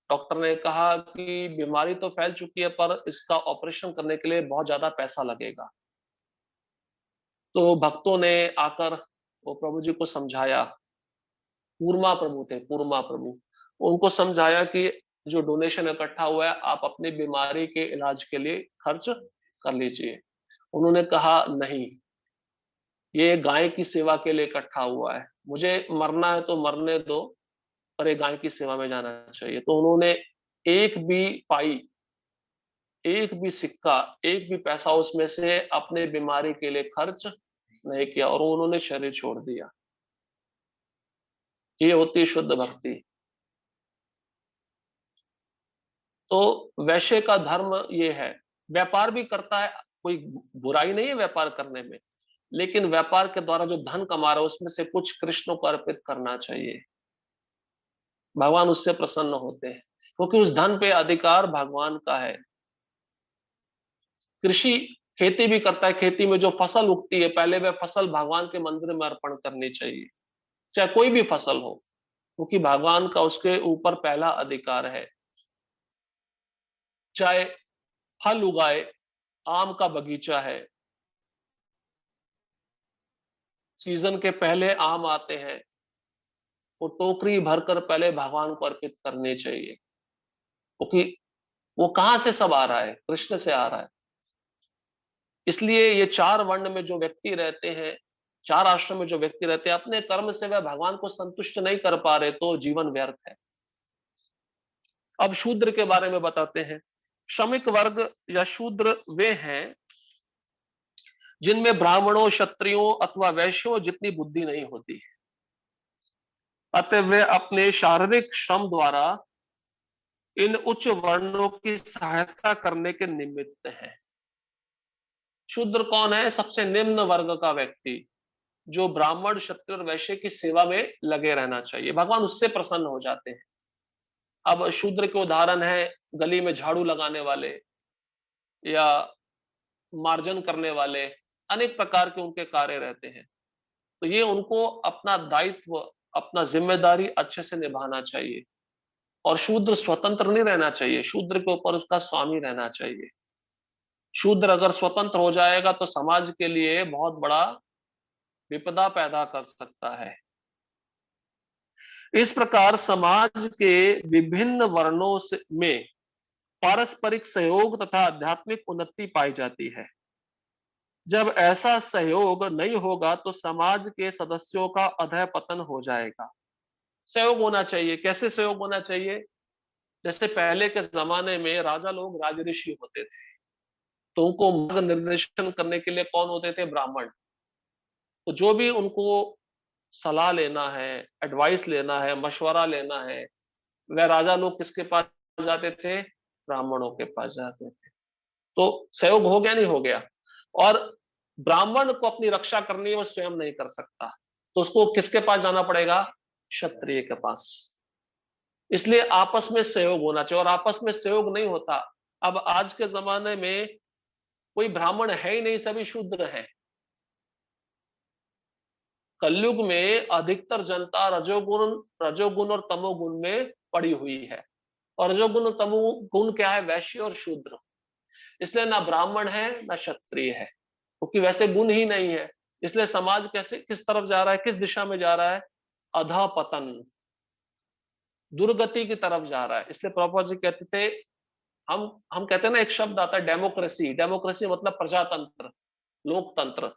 डॉक्टर ने कहा कि बीमारी तो फैल चुकी है, पर इसका ऑपरेशन करने के लिए बहुत ज्यादा पैसा लगेगा। तो भक्तों ने आकर वो प्रभु जी को समझाया। कूर्मा प्रभु थे, कूर्मा प्रभु। उनको समझाया कि जो डोनेशन इकट्ठा हुआ है, आप अपनी बीमारी के इलाज के लिए खर्च कर लीजिए। उन्होंने कहा, नहीं, ये गाय की सेवा के लिए इकट्ठा हुआ है, मुझे मरना है तो मरने दो, पर ये गाय की सेवा में जाना चाहिए। तो उन्होंने एक भी पाई, एक भी सिक्का, एक भी पैसा उसमें से अपने बीमारी के लिए खर्च नहीं किया और उन्होंने शरीर छोड़ दिया। ये होती है शुद्ध भक्ति। तो वैश्य का धर्म ये है, व्यापार भी करता है, कोई बुराई नहीं है व्यापार करने में, लेकिन व्यापार के द्वारा जो धन कमा रहा है उसमें से कुछ कृष्ण को अर्पित करना चाहिए। भगवान उससे प्रसन्न होते हैं, क्योंकि उस धन पे अधिकार भगवान का है। कृषि खेती भी करता है, खेती में जो फसल उगती है पहले वह फसल भगवान के मंदिर में अर्पण करनी चाहिए, चाहे कोई भी फसल हो, क्योंकि भगवान का उसके ऊपर पहला अधिकार है। चाहे फल उगाए, आम का बगीचा है, सीजन के पहले आम आते हैं, वो टोकरी भरकर पहले भगवान को अर्पित करनी चाहिए, क्योंकि वो कहां से सब आ रहा है, कृष्ण से आ रहा है। इसलिए ये चार वर्ण में जो व्यक्ति रहते हैं, चार आश्रम में जो व्यक्ति रहते हैं, अपने कर्म से वह भगवान को संतुष्ट नहीं कर पा रहे तो जीवन व्यर्थ है। अब शूद्र के बारे में बताते हैं। श्रमिक वर्ग या शूद्र वे हैं जिनमें ब्राह्मणों, क्षत्रियों अथवा वैश्यों जितनी बुद्धि नहीं होती, अतः वे अपने शारीरिक श्रम द्वारा इन उच्च वर्णों की सहायता करने के निमित्त हैं। शूद्र कौन है? सबसे निम्न वर्ग का व्यक्ति, जो ब्राह्मण, क्षत्रिय और वैश्य की सेवा में लगे रहना चाहिए, भगवान उससे प्रसन्न हो जाते हैं। अब शूद्र के उदाहरण है गली में झाड़ू लगाने वाले या मार्जन करने वाले, अनेक प्रकार के उनके कार्य रहते हैं। तो ये उनको अपना दायित्व, अपना जिम्मेदारी अच्छे से निभाना चाहिए। और शूद्र स्वतंत्र नहीं रहना चाहिए, शूद्र के ऊपर उसका स्वामी रहना चाहिए। शूद्र अगर स्वतंत्र हो जाएगा तो समाज के लिए बहुत बड़ा विपदा पैदा कर सकता है। इस प्रकार समाज के विभिन्न वर्णों से में पारस्परिक सहयोग तथा आध्यात्मिक उन्नति पाई जाती है। जब ऐसा सहयोग नहीं होगा तो समाज के सदस्यों का अधःपतन हो जाएगा। सहयोग होना चाहिए। कैसे सहयोग होना चाहिए? जैसे पहले के जमाने में राजा लोग राजऋषि होते थे, तो उनको मार्ग निर्देशन करने के लिए कौन होते थे? ब्राह्मण। तो जो भी उनको सलाह लेना है, एडवाइस लेना है, मशवरा लेना है, वह राजा लोग किसके पास जाते थे? ब्राह्मणों के पास जाते थे। तो सहयोग हो गया, नहीं हो गया? और ब्राह्मण को अपनी रक्षा करनी है, वो स्वयं नहीं कर सकता, तो उसको किसके पास जाना पड़ेगा? क्षत्रिय के पास। इसलिए आपस में सहयोग होना चाहिए, और आपस में सहयोग नहीं होता। अब आज के जमाने में कोई ब्राह्मण है ही नहीं, सभी शूद्र हैं। कलयुग में अधिकतर जनता रजोगुण और तमोगुण में पड़ी हुई है। और रजोगुण और तमोगुण क्या है? वैश्य और शूद्र। इसलिए ना ब्राह्मण है ना क्षत्रिय है, क्योंकि वैसे गुण ही नहीं है। इसलिए समाज कैसे, किस तरफ जा रहा है, किस दिशा में जा रहा है? अधःपतन, दुर्गति की तरफ जा रहा है। इसलिए प्रभुपाद जी कहते थे, हम कहते हैं ना, एक शब्द आता है डेमोक्रेसी। डेमोक्रेसी मतलब प्रजातंत्र, लोकतंत्र।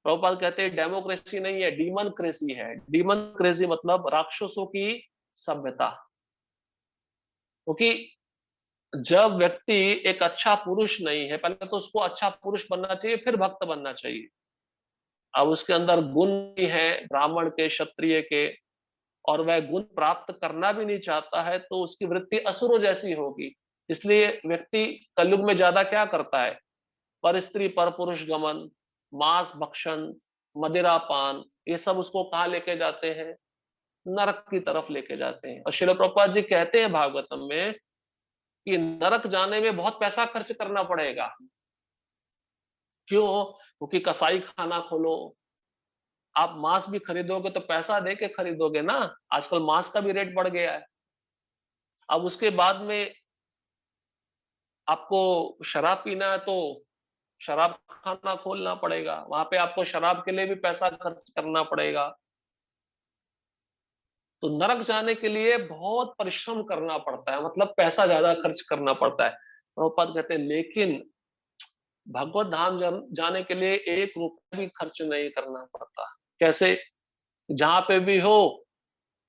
प्रभुपाद कहते हैं डेमोक्रेसी नहीं है, डीमनक्रेसी है। डीमनक्रेसी मतलब राक्षसों की सभ्यता। क्योंकि जब व्यक्ति एक अच्छा पुरुष नहीं है, पहले तो उसको अच्छा पुरुष बनना चाहिए, फिर भक्त बनना चाहिए। अब उसके अंदर गुण भी है ब्राह्मण के, क्षत्रिय के, और वह गुण प्राप्त करना भी नहीं चाहता है, तो उसकी वृत्ति असुरों जैसी होगी। इसलिए व्यक्ति कलयुग में ज्यादा क्या करता है? पर स्त्री पर पुरुष गमन, मांस भक्षण, मदिरा पान, ये सब उसको कहाँ लेके जाते हैं? नरक की तरफ लेके जाते हैं। और श्रील प्रभुपाद जी कहते हैं भागवतम में कि नरक जाने में बहुत पैसा खर्च करना पड़ेगा। क्यों? क्योंकि कसाई खाना खोलो, आप मांस भी खरीदोगे तो पैसा दे के खरीदोगे ना। आजकल मांस का भी रेट बढ़ गया है। अब उसके बाद में आपको शराब पीना है तो शराब खाना खोलना पड़ेगा, वहां पे आपको शराब के लिए भी पैसा खर्च करना पड़ेगा। तो नरक जाने के लिए बहुत परिश्रम करना पड़ता है, मतलब पैसा ज्यादा खर्च करना पड़ता है। प्रभुपाद कहते हैं लेकिन भगवत धाम जाने के लिए 1 रुपया भी खर्च नहीं करना पड़ता। कैसे? जहां पे भी हो,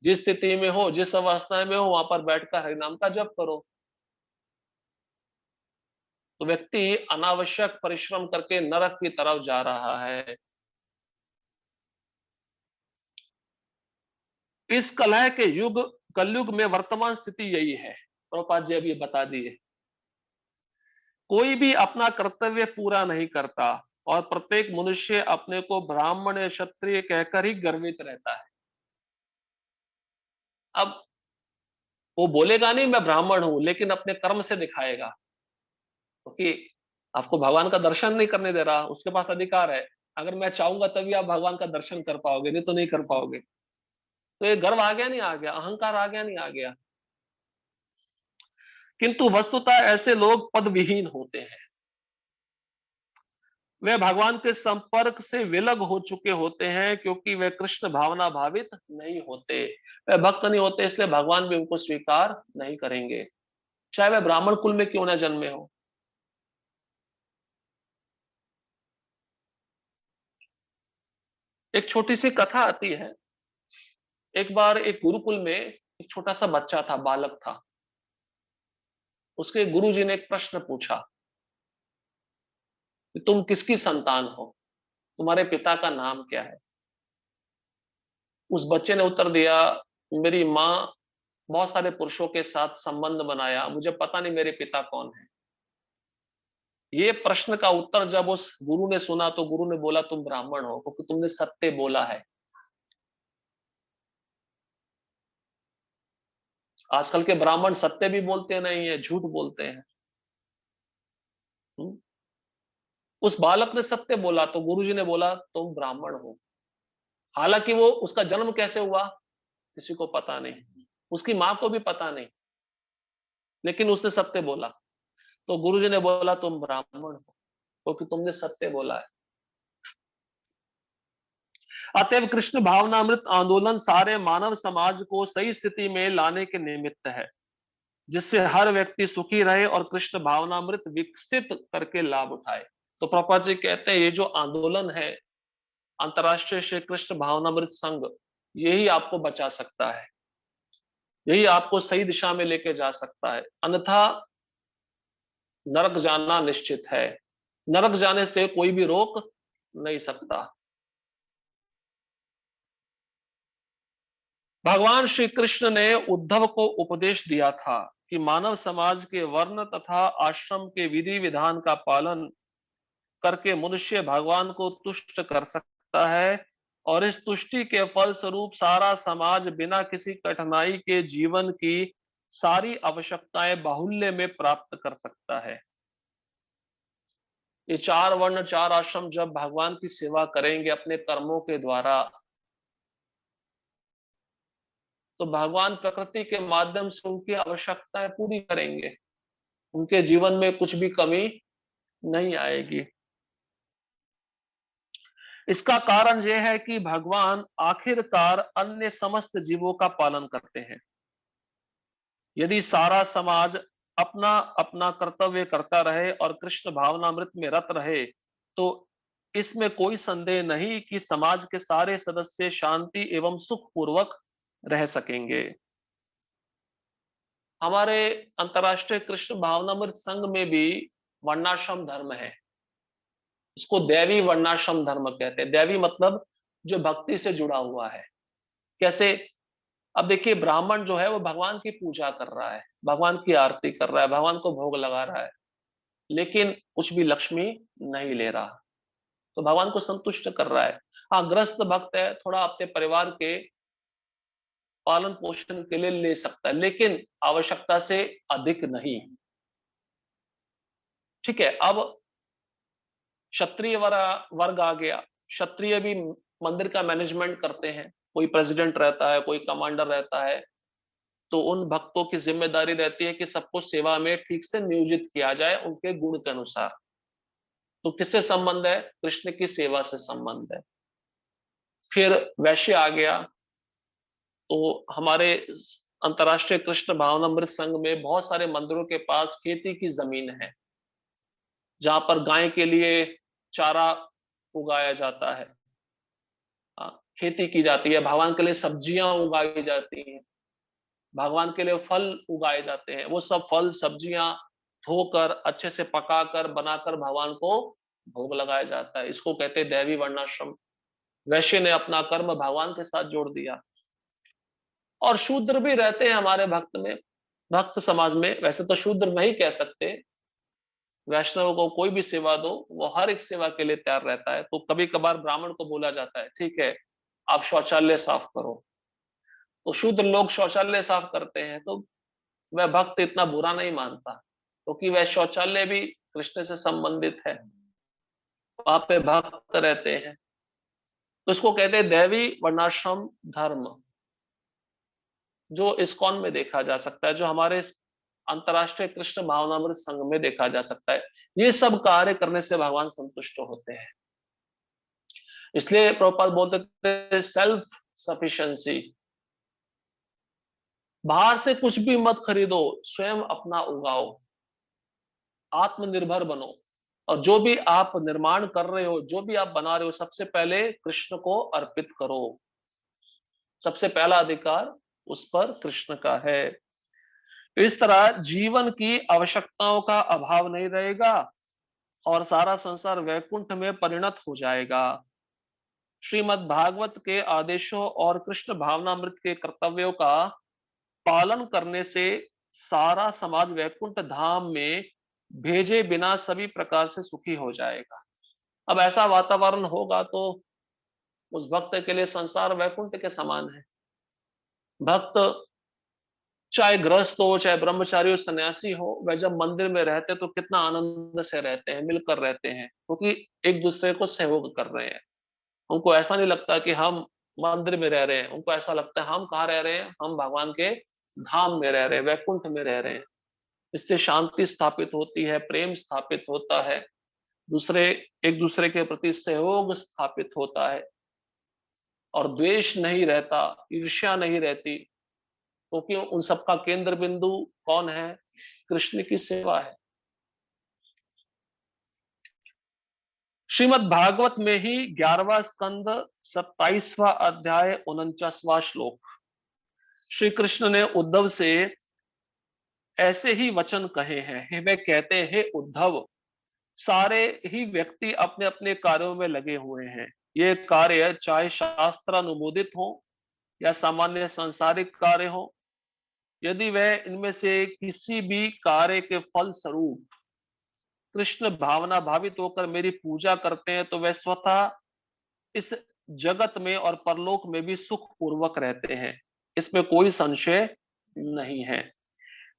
जिस स्थिति में हो, जिस अवस्था में हो, वहां पर बैठकर हरिनाम का जप करो। तो व्यक्ति अनावश्यक परिश्रम करके नरक की तरफ जा रहा है। इस कलह के युग, कलयुग में वर्तमान स्थिति यही है। प्रभुपाद जी अभी बता दिए। कोई भी अपना कर्तव्य पूरा नहीं करता और प्रत्येक मनुष्य अपने को ब्राह्मण या क्षत्रिय कहकर ही गर्वित रहता है। अब वो बोलेगा नहीं मैं ब्राह्मण हूं, लेकिन अपने कर्म से दिखाएगा, क्योंकि आपको भगवान का दर्शन नहीं करने दे रहा, उसके पास अधिकार है। अगर मैं चाहूंगा तभी आप भगवान का दर्शन कर पाओगे, नहीं तो नहीं कर पाओगे। तो ये गर्व आ गया नहीं आ गया, अहंकार आ गया नहीं आ गया। किंतु वस्तुतः ऐसे लोग पद विहीन होते हैं। वे भगवान के संपर्क से विलग हो चुके होते हैं, क्योंकि वे कृष्ण भावना भावित नहीं होते। वे भक्त नहीं होते, इसलिए भगवान भी उनको स्वीकार नहीं करेंगे, चाहे वे ब्राह्मण कुल में क्यों ना जन्मे हो। एक छोटी सी कथा आती है। एक बार एक गुरुकुल में एक छोटा सा बच्चा था, बालक था। उसके गुरुजी ने एक प्रश्न पूछा कि तुम किसकी संतान हो, तुम्हारे पिता का नाम क्या है। उस बच्चे ने उत्तर दिया, मेरी माँ बहुत सारे पुरुषों के साथ संबंध बनाया, मुझे पता नहीं मेरे पिता कौन है। ये प्रश्न का उत्तर जब उस गुरु ने सुना तो गुरु ने बोला, तुम ब्राह्मण हो क्योंकि तुमने सत्य बोला है। आजकल के ब्राह्मण सत्य भी बोलते नहीं है, झूठ बोलते हैं। हम्म? उस बालक ने सत्य बोला तो गुरुजी ने बोला तुम ब्राह्मण हो। हालांकि वो उसका जन्म कैसे हुआ किसी को पता नहीं, उसकी माँ को भी पता नहीं, लेकिन उसने सत्य बोला। तो गुरुजी ने बोला तुम ब्राह्मण हो क्योंकि तुमने सत्य बोला है। अतएव कृष्ण भावनामृत आंदोलन सारे मानव समाज को सही स्थिति में लाने के निमित्त है, जिससे हर व्यक्ति सुखी रहे और कृष्ण भावनामृत विकसित करके लाभ उठाए। तो प्रभुपाद जी कहते हैं ये जो आंदोलन है, अंतर्राष्ट्रीय श्री कृष्ण भावनामृत संघ, यही आपको बचा सकता है, यही आपको सही दिशा में लेके जा सकता है। अन्यथा नरक जाना निश्चित है, नरक जाने से कोई भी रोक नहीं सकता। भगवान श्री कृष्ण ने उद्धव को उपदेश दिया था कि मानव समाज के वर्ण तथा आश्रम के विधि विधान का पालन करके मनुष्य भगवान को तुष्ट कर सकता है, और इस तुष्टि के फल स्वरूप सारा समाज बिना किसी कठिनाई के जीवन की सारी आवश्यकताएं बाहुल्य में प्राप्त कर सकता है। ये चार वर्ण चार आश्रम जब भगवान की सेवा करेंगे अपने कर्मों के द्वारा, तो भगवान प्रकृति के माध्यम से उनकी आवश्यकताएं पूरी करेंगे, उनके जीवन में कुछ भी कमी नहीं आएगी। इसका कारण यह है कि भगवान आखिरकार अन्य समस्त जीवों का पालन करते हैं। यदि सारा समाज अपना अपना कर्तव्य करता रहे और कृष्ण भावनामृत में रत रहे, तो इसमें कोई संदेह नहीं कि समाज के सारे सदस्य शांति एवं सुख पूर्वक रह सकेंगे। हमारे अंतर्राष्ट्रीय कृष्ण भावनामृत संघ में भी वर्णाश्रम धर्म है। इसको दैवी वर्णाश्रम धर्म कहते हैं। दैवी मतलब जो भक्ति से जुड़ा हुआ है। कैसे? अब देखिए, ब्राह्मण जो है वो भगवान की पूजा कर रहा है, भगवान की आरती कर रहा है, भगवान को भोग लगा रहा है, लेकिन कुछ भी लक्ष्मी नहीं ले रहा, तो भगवान को संतुष्ट कर रहा है। हाँ, ग्रस्त भक्त है, थोड़ा अपने परिवार के पालन पोषण के लिए ले सकता है, लेकिन आवश्यकता से अधिक नहीं। ठीक है। अब क्षत्रिय वर्ग आ गया। क्षत्रिय भी मंदिर का मैनेजमेंट करते हैं, कोई प्रेसिडेंट रहता है, कोई कमांडर रहता है, तो उन भक्तों की जिम्मेदारी रहती है कि सबको सेवा में ठीक से नियोजित किया जाए उनके गुण के अनुसार। तो किससे संबंध है? कृष्ण की सेवा से संबंध है। फिर वैश्य आ गया। तो हमारे अंतर्राष्ट्रीय कृष्ण भावनामृत संघ में बहुत सारे मंदिरों के पास खेती की जमीन है, जहां पर गाय के लिए चारा उगाया जाता है। खेती की जाती है, भगवान के लिए सब्जियां उगाई जाती हैं, भगवान के लिए फल उगाए जाते हैं। वो सब फल सब्जियां धोकर अच्छे से पकाकर बनाकर भगवान को भोग लगाया जाता है। इसको कहते हैं दैवी वर्णाश्रम। वैश्य ने अपना कर्म भगवान के साथ जोड़ दिया। और शूद्र भी रहते हैं हमारे भक्त में, भक्त समाज में। वैसे तो शूद्र नहीं कह सकते, वैष्णव को कोई भी सेवा दो, वो हर एक सेवा के लिए तैयार रहता है। तो कभी-कभार ब्राह्मण को बोला जाता है, ठीक है, आप शौचालय साफ करो। तो शूद्र लोग शौचालय साफ करते हैं, तो वह भक्त इतना बुरा नहीं मानता, क्योंकि वह शौचालय भी कृष्ण से संबंधित है, वहाँ पे भक्त रहते हैं। तो इसको कहते हैं दैवी वर्णाश्रम धर्म, जो इस्कॉन में देखा जा सकता है, जो हमारे अंतर्राष्ट्रीय कृष्ण भावनामृत संघ में देखा जा सकता है। ये सब कार्य करने से भगवान संतुष्ट होते हैं। इसलिए प्रभुपाद बोलते थे सेल्फ सफिशिएंसी, बाहर से कुछ भी मत खरीदो, स्वयं अपना उगाओ, आत्मनिर्भर बनो। और जो भी आप निर्माण कर रहे हो, जो भी आप बना रहे हो, सबसे पहले कृष्ण को अर्पित करो। सबसे पहला अधिकार उस पर कृष्ण का है। इस तरह जीवन की आवश्यकताओं का अभाव नहीं रहेगा और सारा संसार वैकुंठ में परिणत हो जाएगा। श्रीमद् भागवत के आदेशों और कृष्ण भावनामृत के कर्तव्यों का पालन करने से सारा समाज वैकुंठ धाम में भेजे बिना सभी प्रकार से सुखी हो जाएगा। अब ऐसा वातावरण होगा तो उस भक्त के लिए संसार वैकुंठ के समान है। भक्त चाहे गृहस्थ हो, चाहे ब्रह्मचारी हो, सन्यासी हो, वह जब मंदिर में रहते तो कितना आनंद से रहते हैं, मिलकर रहते हैं, क्योंकि एक दूसरे को सहयोग कर रहे हैं। उनको ऐसा नहीं लगता कि हम मंदिर में रह रहे हैं, उनको ऐसा लगता है हम कहाँ रह रहे हैं, हम भगवान के धाम में रह रहे हैं, वैकुंठ में रह रहे हैं। इससे शांति स्थापित होती है, प्रेम स्थापित होता है, दूसरे एक दूसरे के प्रति सहयोग स्थापित होता है और द्वेष नहीं रहता, ईर्ष्या नहीं रहती, क्योंकि उन सबका केंद्र बिंदु कौन है? कृष्ण की सेवा है। श्रीमद् भागवत में ही 11वां स्कंद 27वां अध्याय 49वां श्लोक, श्री कृष्ण ने उद्धव से ऐसे ही वचन कहे हैं। वे कहते हैं, हे उद्धव, सारे ही व्यक्ति अपने अपने कार्यों में लगे हुए हैं। ये कार्य चाहे शास्त्र अनुमोदित हो या सामान्य सांसारिक कार्य हो, यदि वह इनमें से किसी भी कार्य के फल स्वरूप कृष्ण भावना भावित होकर मेरी पूजा करते हैं, तो वह स्वतः इस जगत में और परलोक में भी सुख पूर्वक रहते हैं। इसमें कोई संशय नहीं है।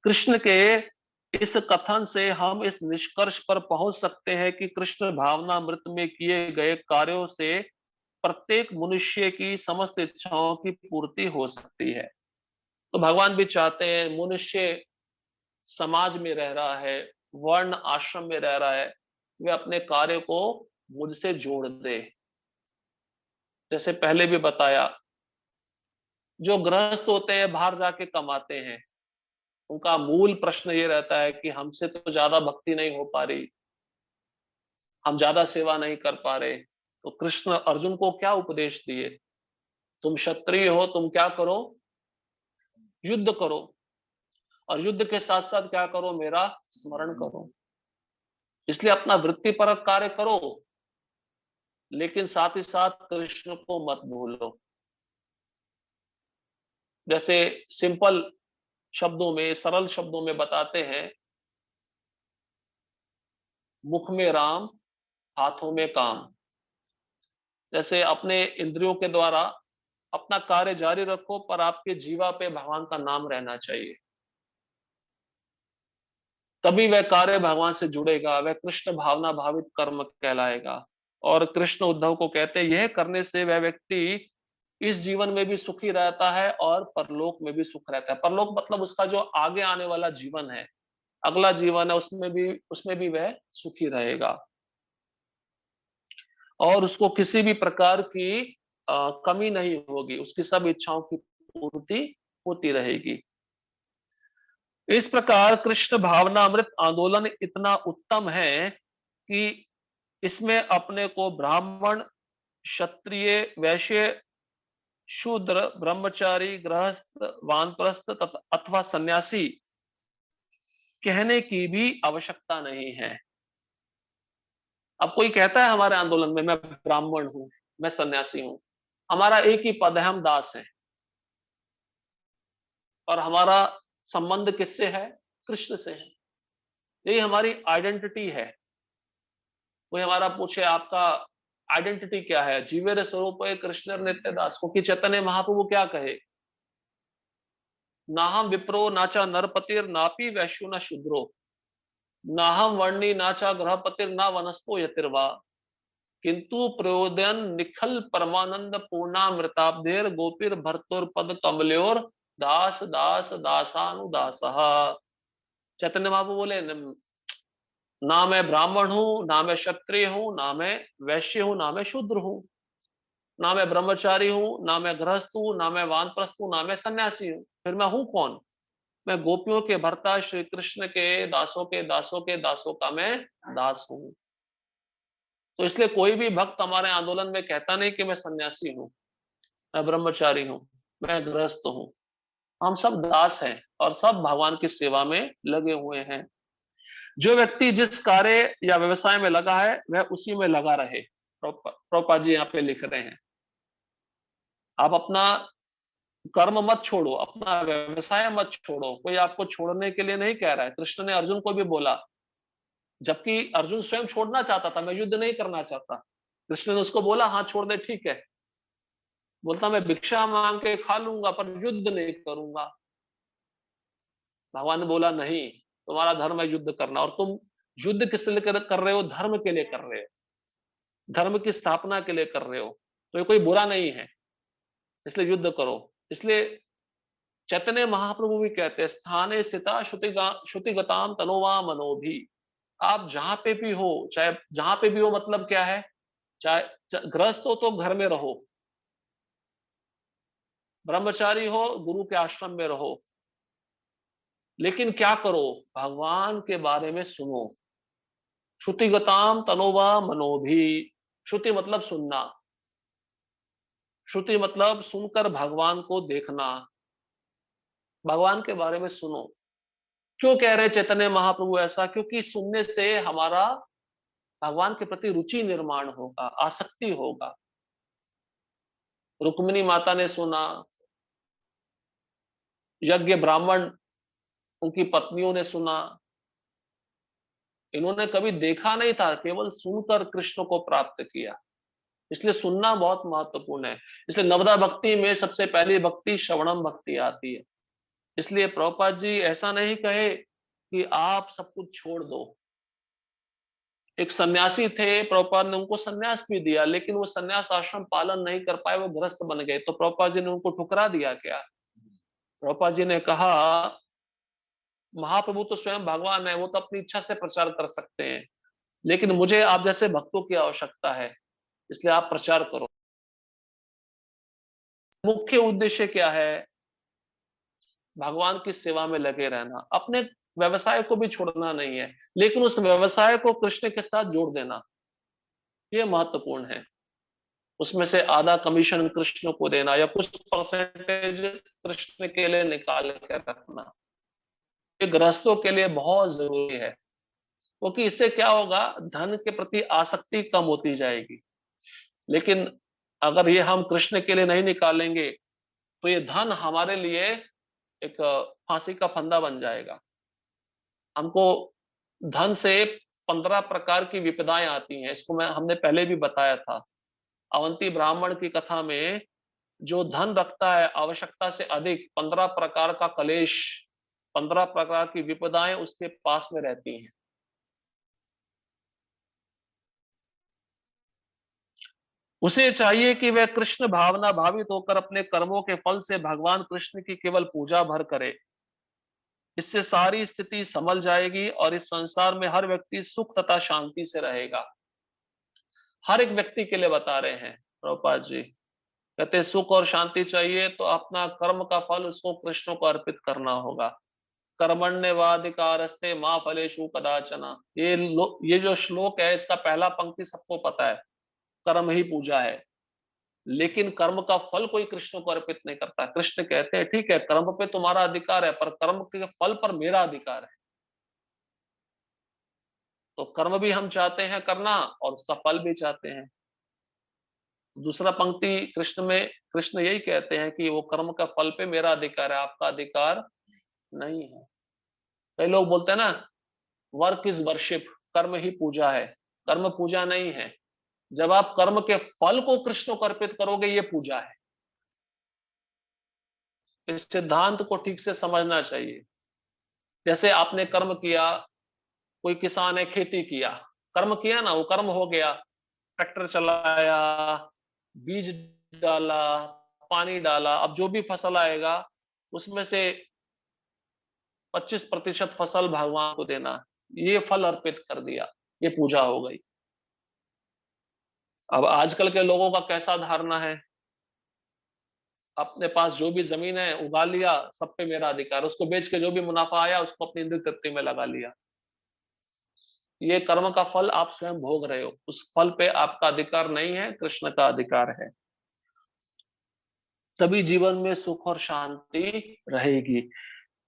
कृष्ण के इस कथन से हम इस निष्कर्ष पर पहुंच सकते हैं कि कृष्ण भावनामृत में किए गए कार्यों से प्रत्येक मनुष्य की समस्त इच्छाओं की पूर्ति हो सकती है। तो भगवान भी चाहते हैं मनुष्य समाज में रह रहा है, वर्ण आश्रम में रह रहा है, वे अपने कार्य को मुझसे जोड़ दे। जैसे पहले भी बताया, जो गृहस्थ होते हैं बाहर जाके कमाते हैं, उनका मूल प्रश्न ये रहता है कि हमसे तो ज्यादा भक्ति नहीं हो पा रही, हम ज्यादा सेवा नहीं कर पा रहे। तो कृष्ण अर्जुन को क्या उपदेश दिए? तुम क्षत्रिय हो, तुम क्या करो? युद्ध करो, और युद्ध के साथ साथ क्या करो? मेरा स्मरण करो। इसलिए अपना वृत्तिपरक कार्य करो, लेकिन साथ ही साथ कृष्ण को मत भूलो। जैसे सिंपल शब्दों में, सरल शब्दों में बताते हैं, मुख में राम, हाथों में काम। जैसे अपने इंद्रियों के द्वारा अपना कार्य जारी रखो, पर आपके जीवा पे भगवान का नाम रहना चाहिए। तभी वह कार्य भगवान से जुड़ेगा, वह कृष्ण भावना भावित कर्म कहलाएगा। और कृष्ण उद्धव को कहते हैं, यह करने से वह व्यक्ति इस जीवन में भी सुखी रहता है और परलोक में भी सुख रहता है। परलोक मतलब उसका जो आगे आने वाला जीवन है, अगला जीवन है, उसमें भी वह सुखी रहेगा और उसको किसी भी प्रकार की कमी नहीं होगी, उसकी सब इच्छाओं की पूर्ति होती रहेगी। इस प्रकार कृष्ण भावनामृत आंदोलन इतना उत्तम है कि इसमें अपने को ब्राह्मण, क्षत्रिय, वैश्य, शूद्र, ब्रह्मचारी, गृहस्थ, वानप्रस्थ अथवा सन्यासी कहने की भी आवश्यकता नहीं है। अब कोई कहता है हमारे आंदोलन में, मैं ब्राह्मण हूं, मैं सन्यासी हूं, हमारा एक ही पद है, हम दास हैं। और हमारा संबंध किससे है? कृष्ण से है। यही हमारी आइडेंटिटी है। कोई हमारा पूछे आपका आइडेंटिटी क्या है? जीवेर स्वरूप कृष्ण नित्य दास को कि चैतन्य महाप्रभु क्या कहे? नाहम विप्रो नाचा नरपतिर नापी वैश्यो न शूद्रो नाहम वर्णी नाचा ग्रहपतिर ना वनस्पो यतिर्वा किंतु प्रयोदन निखल परमानंद पूर्णामृताब्धेर गोपीर भर्तोर पद कमल्योर दास दास दासानुदासः। चैतन्य महाप्रभु बोले ना मैं ब्राह्मण हूं, ना मैं क्षत्रिय हूं, ना मैं वैश्य हूं, ना मैं शूद्र हूं, ना मैं ब्रह्मचारी हूं, ना मैं गृहस्थ हूं, ना मैं वानप्रस्थ हूं, ना मैं सन्यासी हूं। फिर मैं हूं कौन? मैं गोपियों के भर्ता श्री कृष्ण के दासों के दासों के दासों का मैं दास हूं। तो इसलिए कोई भी भक्त हमारे आंदोलन में कहता नहीं कि मैं सन्यासी हूं, मैं ब्रह्मचारी हूं, मैं गृहस्थ हूं। हम सब दास हैं और सब भगवान की सेवा में लगे हुए हैं। जो व्यक्ति जिस कार्य या व्यवसाय में लगा है वह उसी में लगा रहे। प्रभुपाद जी यहाँ पे लिख रहे हैं, आप अपना कर्म मत छोड़ो, अपना व्यवसाय मत छोड़ो। कोई आपको छोड़ने के लिए नहीं कह रहा है। कृष्ण ने अर्जुन को भी बोला, जबकि अर्जुन स्वयं छोड़ना चाहता था, मैं युद्ध नहीं करना चाहता। कृष्ण ने उसको बोला हाँ छोड़ दे, ठीक है। बोलता मैं भिक्षा मांग के खा लूंगा पर युद्ध नहीं करूंगा। भगवान ने बोला नहीं, तुम्हारा धर्म है युद्ध करना, और तुम युद्ध किस लिए कर रहे हो? धर्म के लिए कर रहे हो, धर्म की स्थापना के लिए कर रहे हो, तो ये कोई बुरा नहीं है, इसलिए युद्ध करो। इसलिए चैतन्य महाप्रभु भी कहते हैं स्थाने स्थिता श्रुतिगताम तनोवा मनोभी। आप जहां पे भी हो, चाहे जहां पे भी हो, मतलब क्या है? चाहे गृहस्थ हो तो घर में रहो, ब्रह्मचारी हो गुरु के आश्रम में रहो, लेकिन क्या करो? भगवान के बारे में सुनो। श्रुतिगताम तनोवा मनोभी। श्रुति मतलब सुनना, श्रुति मतलब सुनकर भगवान को देखना, भगवान के बारे में सुनो। क्यों कह रहे चैतन्य महाप्रभु ऐसा? क्योंकि सुनने से हमारा भगवान के प्रति रुचि निर्माण होगा, आसक्ति होगा। रुक्मिणी माता ने सुना, यज्ञ ब्राह्मण उनकी पत्नियों ने सुना, इन्होंने कभी देखा नहीं था, केवल सुनकर कृष्ण को प्राप्त किया। इसलिए सुनना बहुत महत्वपूर्ण है। इसलिए नवदा भक्ति में सबसे पहली भक्ति श्रवणम भक्ति आती है। इसलिए प्रभुपाद जी ऐसा नहीं कहे कि आप सब कुछ छोड़ दो। एक सन्यासी थे, प्रभुपाद ने उनको सन्यास भी दिया, लेकिन वो सन्यास आश्रम पालन नहीं कर पाए, वो गृहस्थ बन गए। तो प्रभुपाद जी ने उनको ठुकरा दिया क्या? प्रभुपाद जी ने कहा महाप्रभु तो स्वयं भगवान है, वो तो अपनी इच्छा से प्रचार कर सकते हैं, लेकिन मुझे आप जैसे भक्तों की आवश्यकता है, इसलिए आप प्रचार करो। मुख्य उद्देश्य क्या है? भगवान की सेवा में लगे रहना, अपने व्यवसाय को भी छोड़ना नहीं है, लेकिन उस व्यवसाय को कृष्ण के साथ जोड़ देना, ये महत्वपूर्ण है। उसमें से आधा कमीशन कृष्ण को देना या कुछ परसेंटेज कृष्ण के लिए निकाल कर रखना, ये गृहस्थों के लिए बहुत जरूरी है। क्योंकि इससे क्या होगा? धन के प्रति आसक्ति कम होती जाएगी। लेकिन अगर ये हम कृष्ण के लिए नहीं निकालेंगे तो ये धन हमारे लिए एक फांसी का फंदा बन जाएगा। हमको धन से 15 प्रकार की विपदाएं आती हैं, इसको हमने पहले भी बताया था। अवंती ब्राह्मण की कथा में जो धन रखता है आवश्यकता से अधिक, 15 प्रकार का कलेश, 15 प्रकार की विपदाएं उसके पास में रहती हैं। उसे चाहिए कि वह कृष्ण भावना भावित होकर अपने कर्मों के फल से भगवान कृष्ण की केवल पूजा भर करे। इससे सारी स्थिति संभल जाएगी और इस संसार में हर व्यक्ति सुख तथा शांति से रहेगा। हर एक व्यक्ति के लिए बता रहे हैं प्रभुपाद जी। कहते सुख और शांति चाहिए तो अपना कर्म का फल उसको कृष्ण को अर्पित करना होगा। कर्मण्येवाधिकारस्ते मां फलेषु कदाचन। ये जो श्लोक है, इसका पहला पंक्ति सबको पता है, कर्म ही पूजा है। लेकिन कर्म का फल कोई कृष्ण को अर्पित नहीं करता। कृष्ण कहते हैं ठीक है, कर्म पे तुम्हारा अधिकार है, पर कर्म के फल पर मेरा अधिकार है। तो कर्म भी हम चाहते हैं करना और उसका फल भी चाहते हैं। दूसरा पंक्ति कृष्ण में कृष्ण यही कहते हैं कि वो कर्म का फल पे मेरा अधिकार है, आपका अधिकार नहीं है। कई लोग बोलते हैं ना वर्क इज वर्शिप, कर्म ही पूजा है, कर्म पूजा नहीं है। जब आप कर्म के फल को कृष्ण को अर्पित करोगे, ये पूजा है। इस सिद्धांत को ठीक से समझना चाहिए। जैसे आपने कर्म किया, कोई किसान है, खेती किया, कर्म किया ना, वो कर्म हो गया, ट्रैक्टर चलाया, बीज डाला, पानी डाला, अब जो भी फसल आएगा उसमें से 25% फसल भगवान को देना, ये फल अर्पित कर दिया, ये पूजा हो गई। अब आजकल के लोगों का कैसा धारणा है, अपने पास जो भी जमीन है उगा लिया, सब पे मेरा अधिकार, उसको बेच के जो भी मुनाफा आया उसको अपनी इंद्रिय तृप्ति में लगा लिया। ये कर्म का फल आप स्वयं भोग रहे हो, उस फल पे आपका अधिकार नहीं है, कृष्ण का अधिकार है। तभी जीवन में सुख और शांति रहेगी।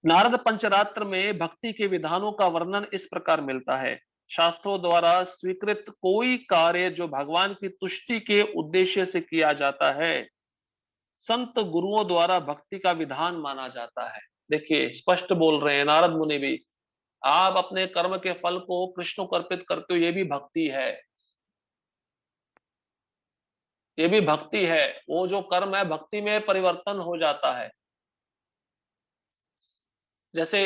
नारद पंचरात्र में भक्ति के विधानों का वर्णन इस प्रकार मिलता है। शास्त्रों द्वारा स्वीकृत कोई कार्य जो भगवान की तुष्टि के उद्देश्य से किया जाता है, संत गुरुओं द्वारा भक्ति का विधान माना जाता है। देखिए, स्पष्ट बोल रहे हैं नारद मुनि भी, आप अपने कर्म के फल को कृष्ण को अर्पित करते हो, ये भी भक्ति है, ये भी भक्ति है। वो जो कर्म है भक्ति में परिवर्तन हो जाता है। जैसे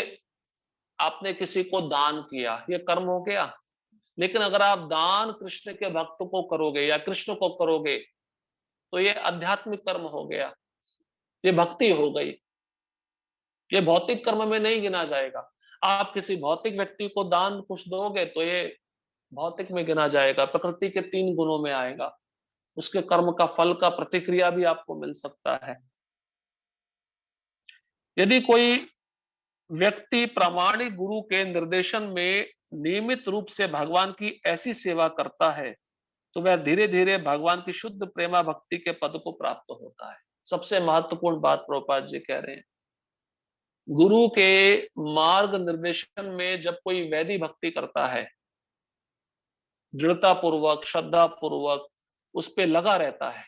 आपने किसी को दान किया, ये कर्म हो गया, लेकिन अगर आप दान कृष्ण के भक्त को करोगे या कृष्ण को करोगे, तो ये आध्यात्मिक कर्म हो गया, ये भक्ति हो गई, ये भौतिक कर्म में नहीं गिना जाएगा। आप किसी भौतिक व्यक्ति को दान कुछ दोगे तो ये भौतिक में गिना जाएगा, प्रकृति के 3 गुणों में आएगा, उसके कर्म का फल का प्रतिक्रिया भी आपको मिल सकता है। यदि कोई व्यक्ति प्रामाणिक गुरु के निर्देशन में नियमित रूप से भगवान की ऐसी सेवा करता है, तो वह धीरे धीरे भगवान की शुद्ध प्रेमा भक्ति के पद को प्राप्त होता है। सबसे महत्वपूर्ण बात प्रभुपाद जी कह रहे हैं, गुरु के मार्ग निर्देशन में जब कोई वैदिक भक्ति करता है, दृढ़ता पूर्वक, श्रद्धा पूर्वक उस पे लगा रहता है,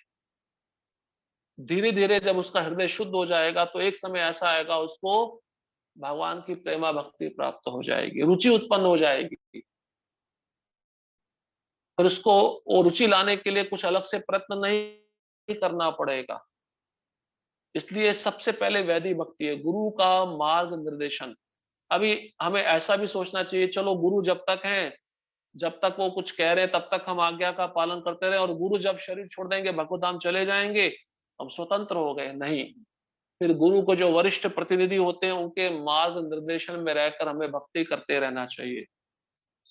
धीरे धीरे जब उसका हृदय शुद्ध हो जाएगा, तो एक समय ऐसा आएगा उसको भगवान की प्रेमा भक्ति प्राप्त हो जाएगी, रुचि उत्पन्न हो जाएगी। फिर उसको वो रुचि लाने के लिए कुछ अलग से प्रयत्न नहीं करना पड़ेगा। इसलिए सबसे पहले वैदिक भक्ति है, गुरु का मार्ग निर्देशन। अभी हमें ऐसा भी सोचना चाहिए, चलो गुरु जब तक हैं, जब तक वो कुछ कह रहे हैं तब तक हम आज्ञा का पालन करते रहे, और गुरु जब शरीर छोड़ देंगे, भगवत धाम चले जाएंगे, हम स्वतंत्र हो गए। नहीं, फिर गुरु को जो वरिष्ठ प्रतिनिधि होते हैं उनके मार्ग निर्देशन में रहकर हमें भक्ति करते रहना चाहिए,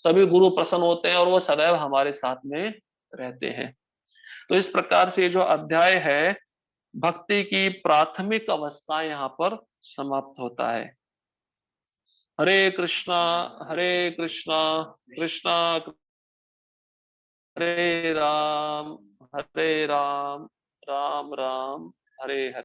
तभी गुरु प्रसन्न होते हैं और वो सदैव हमारे साथ में रहते हैं। तो इस प्रकार से जो अध्याय है भक्ति की प्राथमिक अवस्था यहाँ पर समाप्त होता है। हरे कृष्णा, हरे कृष्णा, कृष्णा हरे राम, हरे राम, राम राम हरे हरे।